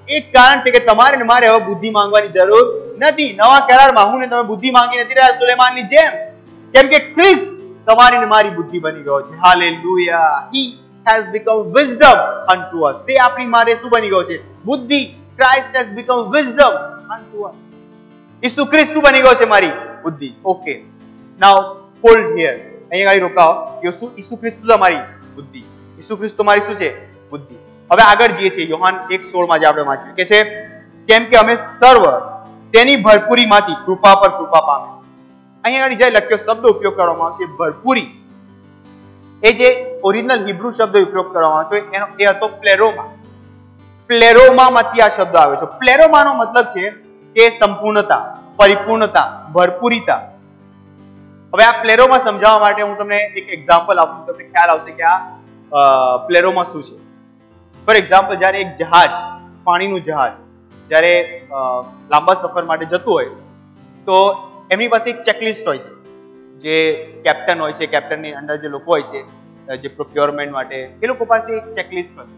એ જ કારણ છે કે તમારે ને મારે હવે બુદ્ધિ માંગવાની જરૂર નથી. નવા કરારમાં હું ને તમે બુદ્ધિ માંગી નથી રહ્યા સુલેમાનની જેમ. કેમ કે ખ્રિસ્ત તમારી ને મારી બુદ્ધિ બની ગયો છે. Hallelujah. He has become wisdom unto us. તે આપણી માટે શું બની ગયો છે? બુદ્ધિ. Christ has become wisdom unto us. ઈસુ ખ્રિસ્ત બની ગયો છે મારી બુદ્ધિ. ઓકે. Now hold here. અહીંયા ગાડી રોકાઓ. ઈસુ ખ્રિસ્ત તમારી બુદ્ધિ. ઈસુ ખ્રિસ્ત તમારી શું છે? બુદ્ધિ. હવે આગળ જઈએ છીએ યોહાન 1:16 જે આપણે વાંચ્યું કે છે કેમ કે અમે સર્વ તેની ભરપૂરીમાંથી કૃપા પર કૃપા પામ્યા. અહીંયા આગળ જે લખ્યો શબ્દ ઉપયોગ કરવામાં આવશે ભરપૂરી. એ જે ઓરિજિનલ હિબ્રુ શબ્દ ઉપયોગ કરવામાં આવ્યો એનો એ હતો પ્લેરોમા. પ્લેરોમામાંથી આ શબ્દ આવ્યો છે. પ્લેરોમાનો મતલબ છે કે સંપૂર્ણતા, પરિપૂર્ણતા, ભરપૂરીતા. હવે આ પ્લેરોમા સમજાવવા માટે હું તમને એક એક્ઝામ્પલ આપું, તમને ખ્યાલ આવશે કે આ પ્લેરોમા શું છે. ફોર એક્ઝામ્પલ, જ્યારે એક જહાજ, પાણીનું જહાજ જ્યારે લાંબા સફર માટે જતું હોય તો એમની પાસે એક ચેકલિસ્ટ હોય છે. જે કેપ્ટન હોય છે, કેપ્ટનની અંડર જે લોકો હોય છે જે પ્રોક્યોરમેન્ટ માટે, એ લોકો પાસે એક ચેકલિસ્ટ હોય.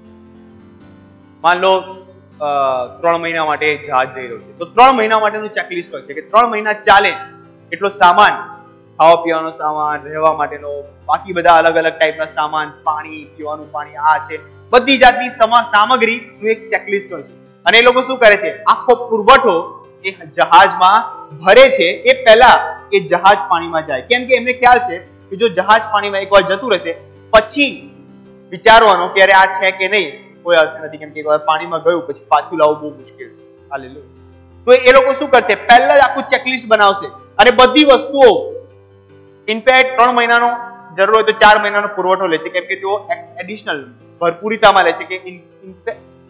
માન લો 3 મહિના માટે જહાજ જઈ રહ્યું છે તો 3 મહિના માટેનું ચેકલિસ્ટ હોય છે કે 3 મહિના ચાલે એટલો સામાન, ખાવા પીવાનો સામાન, રહેવા માટેનો, બાકી બધા અલગ અલગ ટાઈપના સામાન, પાણી, પીવાનું પાણી, આ છે બધી જાતની સામગ્રીનું એક ચેકલિસ્ટ હોય છે. અને એ લોકો શું કરે છે? આખો પુરવઠો એ જહાજમાં ભરે છે એ પહેલા એ જહાજ પાણીમાં જાય. કેમ કે એમને ખ્યાલ છે કે જો જહાજ પાણીમાં એકવાર જતું રહેશે પછી વિચારવાનો કે અરે આ છે કે નહીં કોઈ અર્થ નથી. કેમ કે એકવાર પાણીમાં ગયું પછી પાછું લાવવું બહુ મુશ્કેલ છે. હાલેલુયા. તો એ લોકો શું કરશે? પહેલા જ આખું ચેકલિસ્ટ બનાવશે અને બધી વસ્તુઓ ઇનફેક્ટ 3 મહિનાનો જરૂર હોય તો 4 મહિનાનો પુરવઠો લે છે. કેમ કે તેઓ એડિશનલ ભરપૂરીતામાં લે છે કે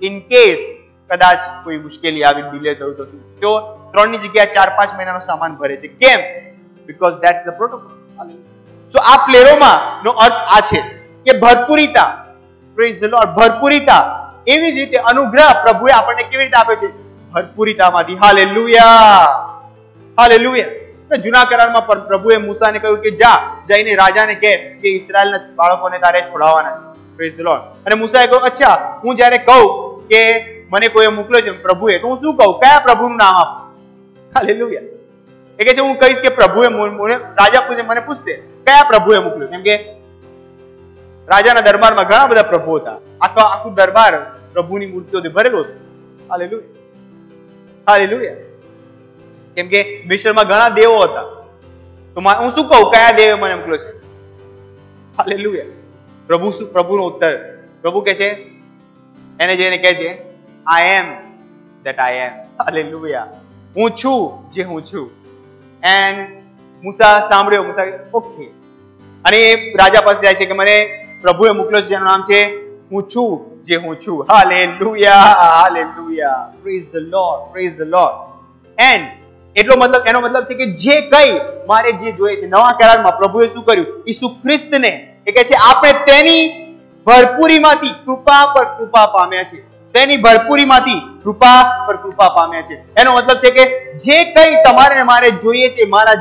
ઇન કેસ કદાચ કોઈ મુશ્કેલી આવી, ડિલે થયું તો શું, તેઓ 3 ની જગ્યાએ 4-5 મહિનાનો સામાન ભરે છે. કેમ? Because that's the protocol. So આ પ્લેરોમા નો અર્થ આ છે કે ભરપૂરીતા. Praise the Lord. ભરપૂરીતા. એવી જ રીતે અનુગ્રહ પ્રભુએ આપણને કેવી રીતે આપ્યો છે? ભરપૂરીતામાંથી. હાલેલુયા. હાલેલુયા. જૂના કરારમાં પ્રભુએ મૂસાને કહ્યું કે જઈને રાજાને કહે કે ઇઝરાયલના બાળકોને તારે છોડાવવાના છે. Praise the lord. અને મૂસાએ કહ્યું અચ્છા હું જ્યારે કહું કે મને કોઈ મોકલ્યો છે પ્રભુએ તો હું શું કહું? કયા પ્રભુનું નામ આપું? હાલેલુયા. એ કહે છે હું કહીશ કે પ્રભુએ રાજા મને પૂછશે કયા પ્રભુએ મોકલ્યો. કેમ કે રાજાના દરબારમાં ઘણા બધા પ્રભુ હતા. આખું દરબાર પ્રભુની મૂર્તિઓથી ભરેલો હતો. હાલેલુયા. હાલેલુયા. કેમ કે મિસ્રમાં ઘણા દેવો હતા. તો હું શું કહું કયા દેવે મને મોકલ્યો છે? હાલેલુયા. પ્રભુનો ઉત્તર, પ્રભુ કહે છે એને જઈને કહે છે I am that I am. Hallelujah. હું છું જે હું છું. એન્ડ મૂસા સાંભળ્યો. મૂસા ઓકે. અને એ રાજા પાસે જાય છે કે મને પ્રભુએ મોકલ્યો છે જેનું નામ છે હું છું જે હું છું. Hallelujah. Hallelujah. Praise the Lord. Praise the lord. And એનો મતલબ છે કે જે કઈ મારે જે જોઈએ છે. નવા કરારમાં પ્રભુએ શું કર્યું? ઈસુ ખ્રિસ્તને એ કહે છે આપણે તેની ભરપૂરીમાંથી કૃપા પર કૃપા પામ્યા છે. તેની ભરપૂરીમાંથી કૃપા પર કૃપા પામ્યા છે. એનો મતલબ છે કે જે કંઈ તમારે મારે જોઈએ છે મારા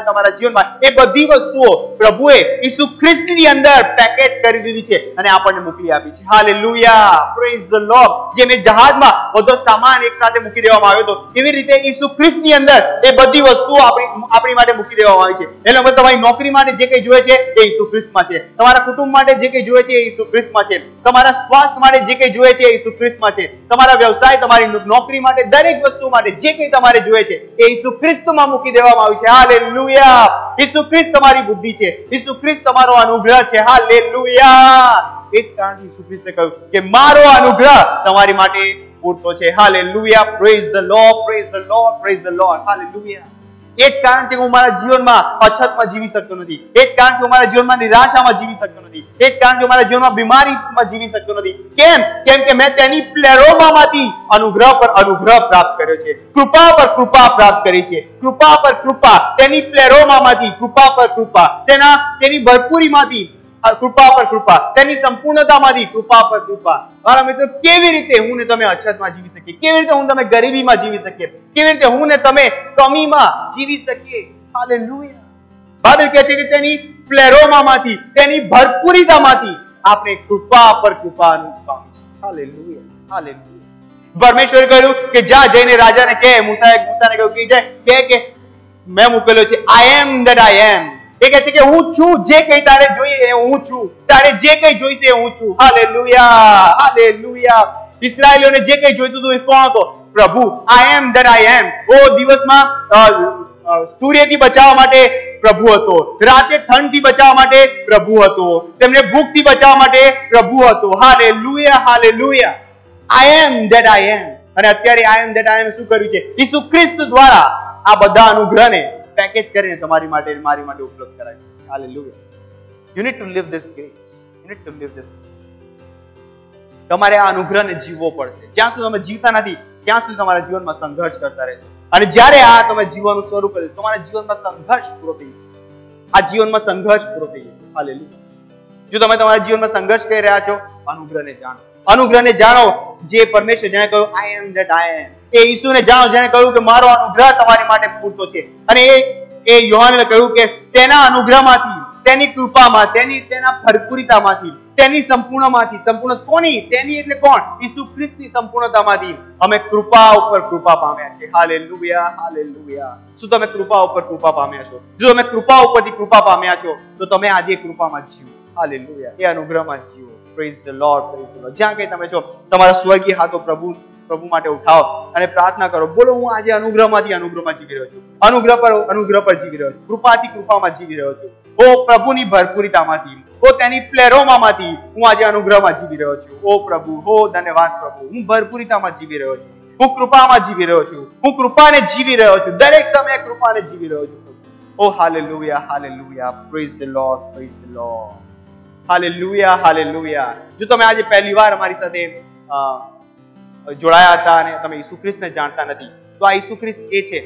તમારા જીવનમાં, એ બધી વસ્તુઓ પ્રભુએ ઈસુ ખ્રિસ્તની અંદર પેકેજ કરી દીધી છે અને આપણને મોકલી આપી છે. Hallelujah, praise the lord. જે મેં જહાજમાં બધો સામાન એક સાથે મૂકી દેવામાં આવ્યો હતો, એવી રીતે ઈસુ ખ્રિસ્તની અંદર એ બધી વસ્તુઓ આપણી માટે મૂકી દેવામાં આવી છે. એનો મતલબ તમારી નોકરી માટે જે કંઈ જોઈએ છે એ ઈસુ ખ્રિસ્તમાં છે. તમારા કુટુંબ માટે જે કંઈ જોઈએ છે એ ઈસુ ખ્રિસ્તમાં છે. તમારા સ્વાસ્થ્ય માટે જે કંઈ જોઈએ છે એ ઈસુ ખ્રિસ્તમાં છે. તમારા વ્યવસાય, તમારી નોકરી માટે, દરેક વસ્તુ માટે જે કંઈ તમારે જોઈએ છે એ ઈસુ ખ્રિસ્તમાં મૂકી દેવામાં આવ્યું છે. હાલેલુયા. ઈસુ ખ્રિસ્ત તમારી બુદ્ધિ છે. ઈસુ ખ્રિસ્ત તમારો અનુગ્રહ છે. હાલેલુયા. એ જ કારણથી ઈસુ ખ્રિસ્તે કહ્યું કે મારો અનુગ્રહ તમારી માટે પૂરતો છે. Hallelujah. Praise the Lord, praise the Lord, praise the Lord. Hallelujah. એ જ કારણ છે કે હું મારા જીવનમાં અછતમાં જીવી શકતો નથી. એ જ કારણ કે હું મારા જીવનમાં નિરાશામાં જીવી શકતો નથી. એ જ કારણ કે હું મારા જીવનમાં બીમારીમાં જીવી શકતો નથી. કેમ કે મેં તેની પ્લેરોમાંથી અનુગ્રહ પર અનુગ્રહ પ્રાપ્ત કર્યો છે, કૃપા પર કૃપા પ્રાપ્ત કરી છે. કૃપા પર કૃપા, તેની પ્લેરોમાંથી કૃપા પર કૃપા, તેની ભરપૂરીમાંથી કૃપા પર કૃપા, તેની સંપૂર્ણતામાંથી કૃપા પર કૃપા. મારા મિત્રો, કેવી રીતે હું ને તમે અછતમાં જીવી શકીએ? કેવી રીતે હું તમે ગરીબીમાં જીવી શકીએ? કેવી રીતે હું ને તમે કમીમાં જીવી શકીએ? હાલેલુયા. બાઇબલ કહે છે કે તેની પ્લેરોમાંથી, તેની ભરપૂરીતામાંથી આપણે કૃપા પર કૃપા પામી છે. Hallelujah, hallelujah. પરમેશ્વરે કહ્યું કે જા જઈને રાજાને કહે, મૂસાને કહ્યું કે મેં મોકલ્યો છે, આઈ એમ ધેટ આઈ એમ. એ કહે છે કે હું છું, જે કંઈ તારે જોઈએ એ હું છું, તારે જે કંઈ જોઈશે હું છું. Hallelujah, hallelujah. ઇસ્રાયેલીઓને જે કંઈ જોઈતું હતું એ કોણ હતો? પ્રભુ. આઈ એમ ધેટ આઈ એમ. ઓ દિવસમાં સૂર્યથી બચાવવા માટે પ્રભુ હતો, રાતે ઠંડથી બચાવવા માટે પ્રભુ હતો, તેમને ભૂખથી બચાવવા માટે પ્રભુ હતો. Hallelujah, hallelujah. I am that I am. અને અત્યારે આઈ એમ ધેટ આઈ એમ શું કર્યું છે? ઈસુ ખ્રિસ્ત દ્વારા આ બધા અનુગ્રહને પેકેજ કરીને તમારી માટે મારી માટે ઉપલબ્ધ કરાય. Hallelujah. You need to live this grace. You need to live this. તમારે આ અનુગ્રહને જીવવો પડશે. જ્યાં સુધી તમે જીવતા નથી ત્યાં સુધી તમારા જીવનમાં સંઘર્ષ કરતા રહેશો. અને જ્યારે આ તમે જીવવાનું શરૂ કર્યું, તમારા જીવનમાં સંઘર્ષ પૂરો થઈ જશે. આ જીવનમાં સંઘર્ષ પૂરો થઈ જશે. હાલેલુયા. જો તમે તમારા જીવનમાં સંઘર્ષ કરી રહ્યા છો, અનુગ્રહને જાણો. અનુગ્રહને જાણો, જે પરમેશ્વર જેને કહ્યું આઈ એમ ધેટ આઈ એમ. એ ઈસુને જાણો, જેને કહ્યું કે મારો અનુગ્રહ તમારી માટે પૂરતો છે. અને એ યોહાનને કહ્યું કે તેના અનુગ્રહમાંથી, તેની કૃપામાં, તેના ભરપૂરિતામાંથી, તેની સંપૂર્ણમાંથી, સંપૂર્ણ કોની? તેની એટલે કોણ? ઈસુ ખ્રિસ્તની સંપૂર્ણતામાંથી અમે કૃપા ઉપર કૃપા પામ્યા છે. Hallelujah, hallelujah. શું તમે કૃપા ઉપર કૃપા પામ્યા છો? જો તમે કૃપા ઉપરથી કૃપા પામ્યા છો તો તમે આજે કૃપામાં જીવો. હાલેલુયા. એ અનુગ્રહમાં જીવો. Praise the Lord, praise the lord. જ્યાં કંઈ તમે છો, તમારા સ્વર્ગીય હાથો પ્રભુ માટે ઉઠાવો અને પ્રાર્થના કરો. બોલો, હું આજે અનુગ્રહમાંથી અનુગ્રહમાં જીવી રહ્યો છું, અનુગ્રહ પર અનુગ્રહ પર જીવી રહ્યો છું, કૃપાથી કૃપામાં જીવી રહ્યો છું. ઓ પ્રભુની ભરપૂરિતામાંથી, ઓ તેની પ્લેરોમાંથી હું આજે અનુગ્રહમાં જીવી રહ્યો છું. ઓ પ્રભુ, ઓ ધન્યવાદ પ્રભુ. હું ભરપૂરિતામાં જીવી રહ્યો છું, હું કૃપામાં જીવી રહ્યો છું, હું કૃપાને જીવી રહ્યો છું, દરેક સમયે કૃપાને જીવી રહ્યો છું. Oh hallelujah, hallelujah. Praise the Lord, praise the Lord. Hallelujah, hallelujah. જો તમે આજે પહેલીવાર અમારી સાથે જોડાયા હતા અને તમે ઈસુ ખ્રિસ્તને જાણતા નથી, તો આ ઈસુ ખ્રિસ્ત એ છે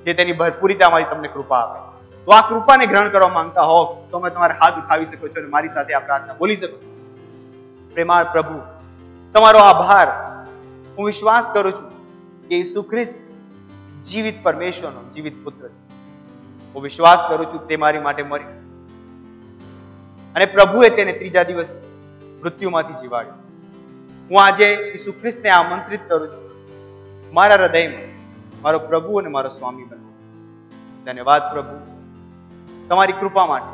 જે તેની ભરપૂરિતામાંથી તમને કૃપા આપે છે. તો આ કૃપાને ગ્રહણ કરવા માંગતા હો તો તમે તમારા હાથ ઉઠાવી શકો છો અને મારી સાથે આ પ્રાર્થના બોલી શકો છો. પ્રેમાળ પ્રભુ, તમારો આભાર. હું વિશ્વાસ કરું છું કે ઈસુ ખ્રિસ્ત જીવિત પરમેશ્વરનો જીવિત પુત્ર છે. હું વિશ્વાસ કરું છું તે મારી માટે મર્યો અને પ્રભુએ તેને ત્રીજા દિવસે મૃત્યુમાંથી જીવાડ્યો. હું આજે ઈસુ ખ્રિસ્તને આમંત્રિત કરું છું મારા હૃદયમાં મારો પ્રભુ અને મારો સ્વામી બનવો. ધન્યવાદ પ્રભુ, તમારી કૃપા માટે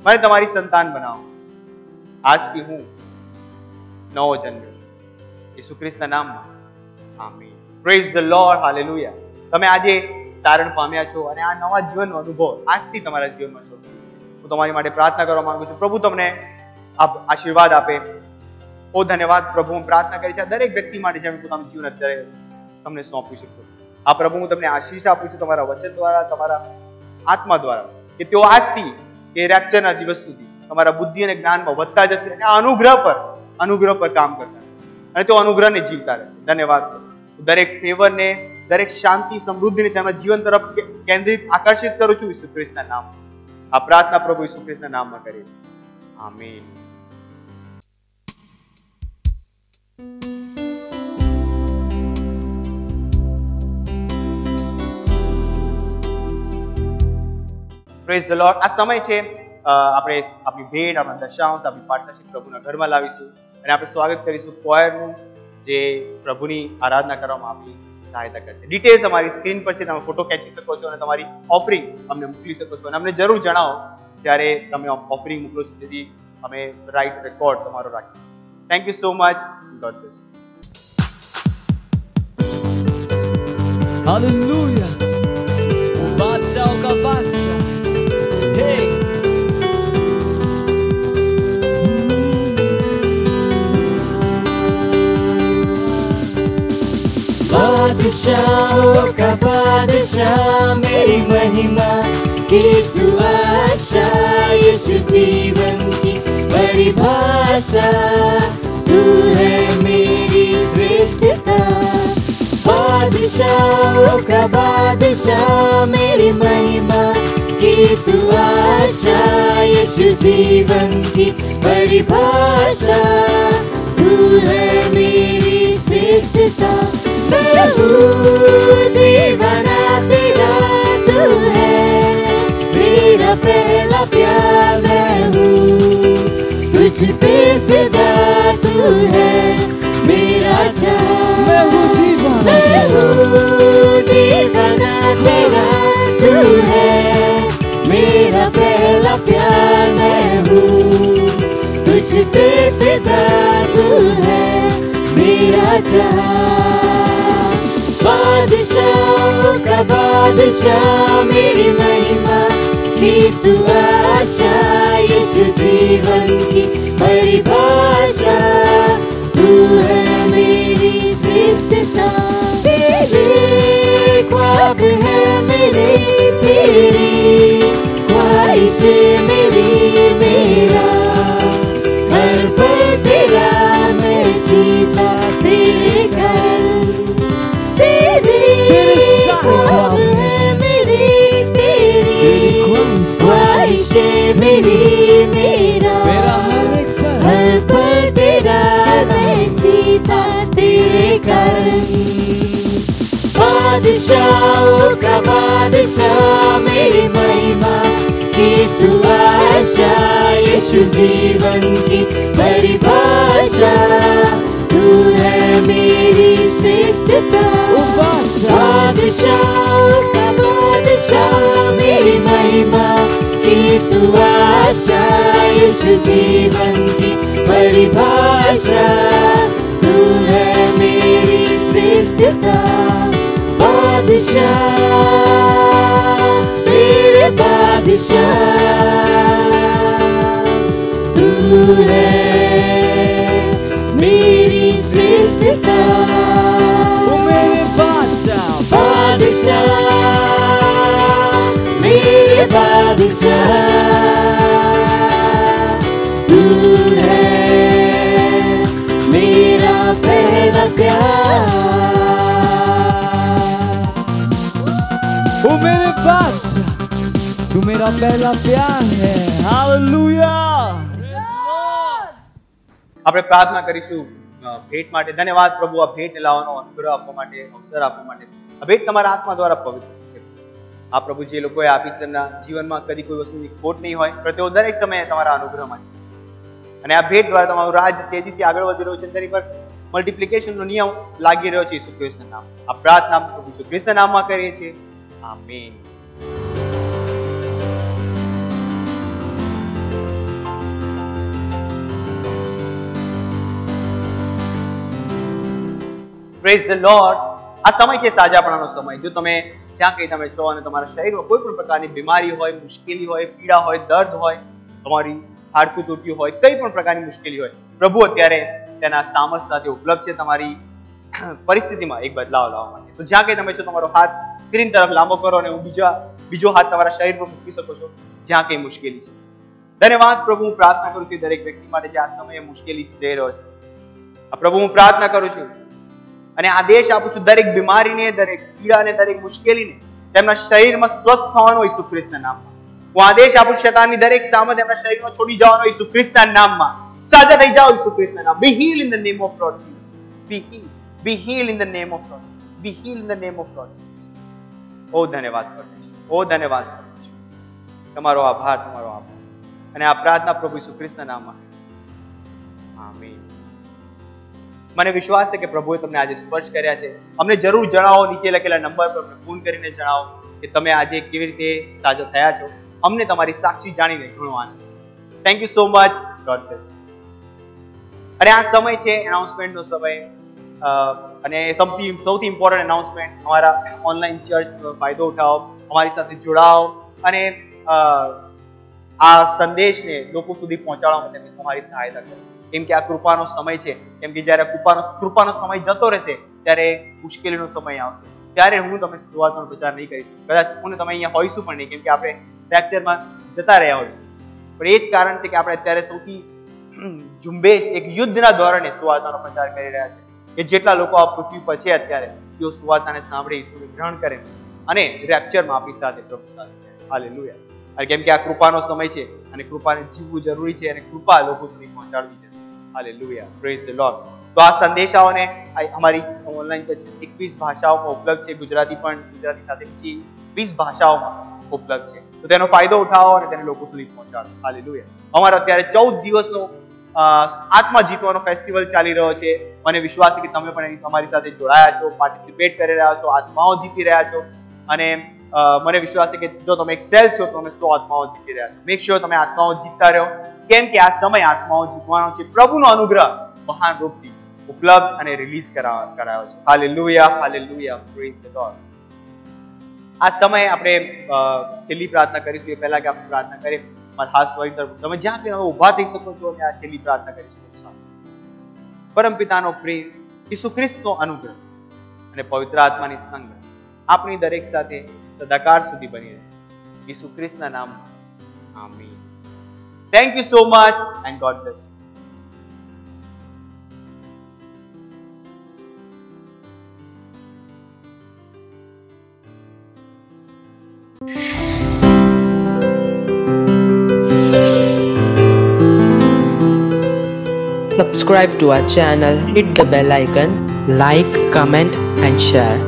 મને તમારી સંતાન બનાવો. આજથી હું નવો જન્મ્યો છું ઈસુ ખ્રિસ્તના નામમાં. Amen. Praise the Lord, hallelujah. તમે આજે તારણ પામ્યા છો અને આ નવા જીવનનો અનુભવ આજથી તમારા જીવનમાં શરૂ થશે. હું તમારી માટે પ્રાર્થના કરવા માંગુ છું. પ્રભુ તમને આશીર્વાદ આપે. ઓ ધન્યવાદ પ્રભુ. હું પ્રાર્થના કરી છે દરેક વ્યક્તિ માટે જેમ પોતાનું જીવન અત્યારે તમને સોંપી શકું. આ પ્રભુ હું તમને આશીષ આપું છું તમારા વચન દ્વારા, તમારા આત્મા દ્વારા, કે તેઓ આજથી એ રેપ્ચરના દિવસ સુધી તમારા બુદ્ધિ અને જ્ઞાનમાં વધતા જશે અને આ અનુગ્રહ પર કામ કરતા રહેશે અને તેઓ અનુગ્રહને જીવતા રહેશે. ધન્યવાદ. દરેક ફેવરને, દરેક શાંતિ, સમૃદ્ધિને તેમના જીવન તરફ કેન્દ્રિત, આકર્ષિત કરું છું ઈસુ ખ્રિસ્તના નામમાં. આ પ્રાર્થના પ્રભુ ઈસુ ખ્રિસ્તના નામમાં કરીએ છીએ. આમીન. Praise the Lord. આ સમય છે આપણે આપણી ભેટ, આપણા દશાંશ, આપણી પાર્ટનરશિપ પ્રભુના ઘરમાં લાવીશું અને આપણે સ્વાગત કરીશું કોયરનું, જે પ્રભુની આરાધના કરવામાં આપણી સહાયતા કરશે. ડિટેલ્સ અમારી સ્ક્રીન પર છે, તમે ફોટો ખેંચી શકો છો અને તમારી ઓફરિંગ અમને મોકલી શકો છો અને અમને જરૂર જણાવો જ્યારે તમે ઓફરિંગ મોકલો છો, જેથી અમે રાઈટ રેકોર્ડ તમારો રાખીશું. Thank you so much. God bless you. Hallelujah, बादशाहों का बादशाह, हे बादशाहों का बादशाह, मेरी महिमा की तू आशा, यीशु जीवन की परिभाषा, तू है मेरी श्रेष्ठता. बादशाहों का बादशाह, मेरी महिमा की तू आशा, यीशु जीवन की परिभाषा, तू है मेरी श्रेष्ठता. मैं हूँ दीवाना तेरा, तू है मेरा पहला प्यार. मैं हूँ तुझ पे फिदा, तू है मेरा जान. मैं हूँ दीवाना तेरा, तू है मेरा पहला प्यार. मैं हूँ तुझ पे फिदा, तू है मेरा जान. बादशाहों का बादशाह, मेरी महिमा की तू आशा, यीशु जीवन की परिभाषा, तू है मेरी श्रेष्ठता. तेरे ख्वाब है मेरे, तेरी ख्वाहिशें मेरी, मेरा हर पल तेरा, मैं जीता तेरे घर. तेरे ख्वाब है मेरे, तेरी ख्वाहिशें मेरी, मेरा हर पल तेरा, मैं जीता तेरे कारण. बादशाहों का बादशाह, मेरी महिमा की तू आशा, यीशु जीवन की परिभाषा, तू है मेरी श्रेष्ठता. बादशाहों का बादशाह, मेरी महिमा की तू आशा, यीशु जीवन की परिभाषा, तू है मेरी श्रेष्ठता. बादशाह मेरे बादशाह, तू है मेरी श्रेष्ठता. ओ मेरे बादशाह, बादशाह मेरे बादशाह, तू है मेरा पहला प्यार. ओ मेरे बादशाह, तू मेरा पहला प्यार है. हालेलुया. આપણે પ્રાર્થના કરીશું ભેટ માટે. ધન્યવાદ પ્રભુ, આ ભેટ લાવવાનો અનુગ્રહ આપવા માટે, અવસર આપવા માટે. આ ભેટ તમારા આત્મા દ્વારા પવિત્ર છે. આ પ્રભુ જે લોકોએ આપી છે, તેમના જીવનમાં કદી કોઈ વસ્તુની ખોટ નહીં હોય, પણ તેઓ દરેક સમયે તમારા અનુગ્રહમાં છે. અને આ ભેટ દ્વારા તમારું રાજ તેજીથી આગળ વધી રહ્યું છે. તેની પર મલ્ટિપ્લિકેશનનો નિયમ લાગી રહ્યો છે. ઈસુ ખ્રિસ્તના નામ આ પ્રાર્થના પ્રભુ ઈસુ ખ્રિસ્તના નામમાં કરીએ છીએ. આમીન. Praise the Lord. આ સમય છે સાજાપણાનો સમય. જો તમે જ્યાં કંઈ તમે છો અને તમારા શરીરમાં કોઈ પણ પ્રકારની બીમારી હોય, મુશ્કેલી હોય, પીડા હોય, દર્દ હોય, તમારી હાડકું તૂટ્યું હોય, કઈ પણ પ્રકારની મુશ્કેલી હોય, પ્રભુ અત્યારે તેના સામર્થ્ય સાથે ઉપલબ્ધ છે તમારી પરિસ્થિતિમાં એક બદલાવ લાવવા માટે. તો જ્યાં કંઈ તમે છો, તમારો હાથ સ્ક્રીન તરફ લાંબો કરો અને બીજો હાથ તમારા શરીર પર મૂકી શકો છો જ્યાં કંઈ મુશ્કેલી છે. ધન્યવાદ પ્રભુ, હું પ્રાર્થના કરું છું દરેક વ્યક્તિ માટે જે આ સમયે મુશ્કેલી જઈ રહ્યો છે. આ પ્રભુ હું પ્રાર્થના કરું છું અને આદેશ આપું છું દરેક બીમારીને, દરેક પીડાને, દરેક મુશ્કેલીને તેમના શરીરમાં સ્વસ્થ થવાનો ઈસુ ખ્રિસ્તના નામમાં. હું આદેશ આપું શૈતાનની દરેક સામર્થ્ય આપણા શરીરમાં છોડી જવાનો ઈસુ ખ્રિસ્તના નામમાં. સાજા થઈ જાઓ ઈસુ ખ્રિસ્તના નામ. Be healed in the name of Lord Jesus. Be healed. Be healed in the name of Lord Jesus. Be healed in the name of Lord Jesus. ઓ ધન્યવાદ પરમેશ્વર. ઓ ધન્યવાદ પરમેશ્વર. તમારો આભાર, તમારો આભાર. અને આ પ્રાર્થના પ્રભુ ઈસુ ખ્રિસ્તના નામમાં. આમીન. મને વિશ્વાસ છે કે પ્રભુએ તમને આજે સ્પર્શ કર્યા છે. અમને જરૂર જણાવો, નીચે લખેલા નંબર પર ફોન કરીને જણાવો કે તમે આજે કેવી રીતે સાજા થયા છો. અમને તમારી સાક્ષી જાણીને ઘણો આનંદ. Thank you so much. God bless you. અને આ સમય છે એનાઉન્સમેન્ટનો સમય. અને સૌથી ઇમ્પોર્ટન્ટ એનાઉન્સમેન્ટ, અમારા ઓનલાઈન ચર્ચનો ફાયદો ઉઠાવો, અમારી સાથે જોડાઓ અને આ સંદેશને લોકો સુધી પહોંચાડવા માટે તમારી સહાયતા કરો. કેમ કે આ કૃપાનો સમય છે. કેમ કે જ્યારે કૃપાનો સમય જતો રહેશે ત્યારે મુશ્કેલીનો સમય આવશે. ત્યારે હું તમે સુવાર્તાનો પ્રચાર નહીં કરી શકું. કદાચ હું તમે અહીંયા હોઈશું પણ નહીં, કેમ કે આપણે રેપ્ચરમાં જતા રહ્યા હોઈશું. પણ એ જ કારણ છે કે આપણે અત્યારે સૌથી ઝુંબેશ, એક યુદ્ધના ધોરણે સુવાર્તાનો પ્રચાર કરી રહ્યા છે. કે જેટલા લોકો આ પૃથ્વી પર છે અત્યારે, તેઓ સુવાર્તાને સાંભળી ઈશ્વરને ગ્રહણ કરે અને રેપ્ચરમાં આપણી સાથે પ્રભુ સાથે. હાલેલુયા. કેમ કે આ કૃપાનો સમય છે અને કૃપાને જીવવું જરૂરી છે અને કૃપા લોકો સુધી પહોંચાડવી છે. હાલેલુયા. Praise the lord. તો આ સંદેશાઓને અમારી ઓનલાઈન ચર્ચ 21 ભાષાઓમાં ઉપલબ્ધ છે. ગુજરાતી સાથે બીજી 20 ભાષાઓમાં ઉપલબ્ધ છે. તો તેનો ફાયદો ઉઠાવો અને તેને લોકો સુધી પહોંચાડો. હાલેલુયા. અમારો અત્યારે 14 દિવસનો આત્મા જીતવાનો ફેસ્ટિવલ ચાલી રહ્યો છે. મને વિશ્વાસ છે કે તમે પણ અમારી સાથે જોડાયા છો, પાર્ટિસિપેટ કરી રહ્યા છો, આત્માઓ જીતી રહ્યા છો. અને મને વિશ્વાસ છે કે જો તમે એક સેલ્ફ છો તો તમે 100 આત્માઓ જીતી રહ્યા છો. મેક શ્યોર તમે આત્માઓ જીતતા રહો, કેમ કે આ સમય આત્માઓ જીતવાનો છે. પ્રભુનો અનુગ્રહ મહાન રૂપથી ઉપલબ્ધ અને રિલીઝ કરાયો છે. Hallelujah. Hallelujah. Praise the Lord. આ સમયે આપણે છેલ્લી પ્રાર્થના કરીશું. એ પહેલા કે આપણે પ્રાર્થના કરીએ, મારા હાથ સ્વયં તરફ તમે જ્યાં પણ ઊભા થઈ શકો છો અને આ છેલ્લી પ્રાર્થના કરી શકો છો. પરમપિતાનો પ્રેમ, ઈસુ ખ્રિસ્તનો અનુગ્રહ અને પવિત્ર આત્માની સંગત આપણી દરેક સાથે સદાકાળ સુધી બની રહે. ઈસુ ખ્રિસ્તના નામમાં. Amen. Thank you so much and God bless you. Subscribe to our channel, hit the bell icon, like, comment and share.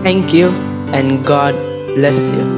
Thank you and God bless you.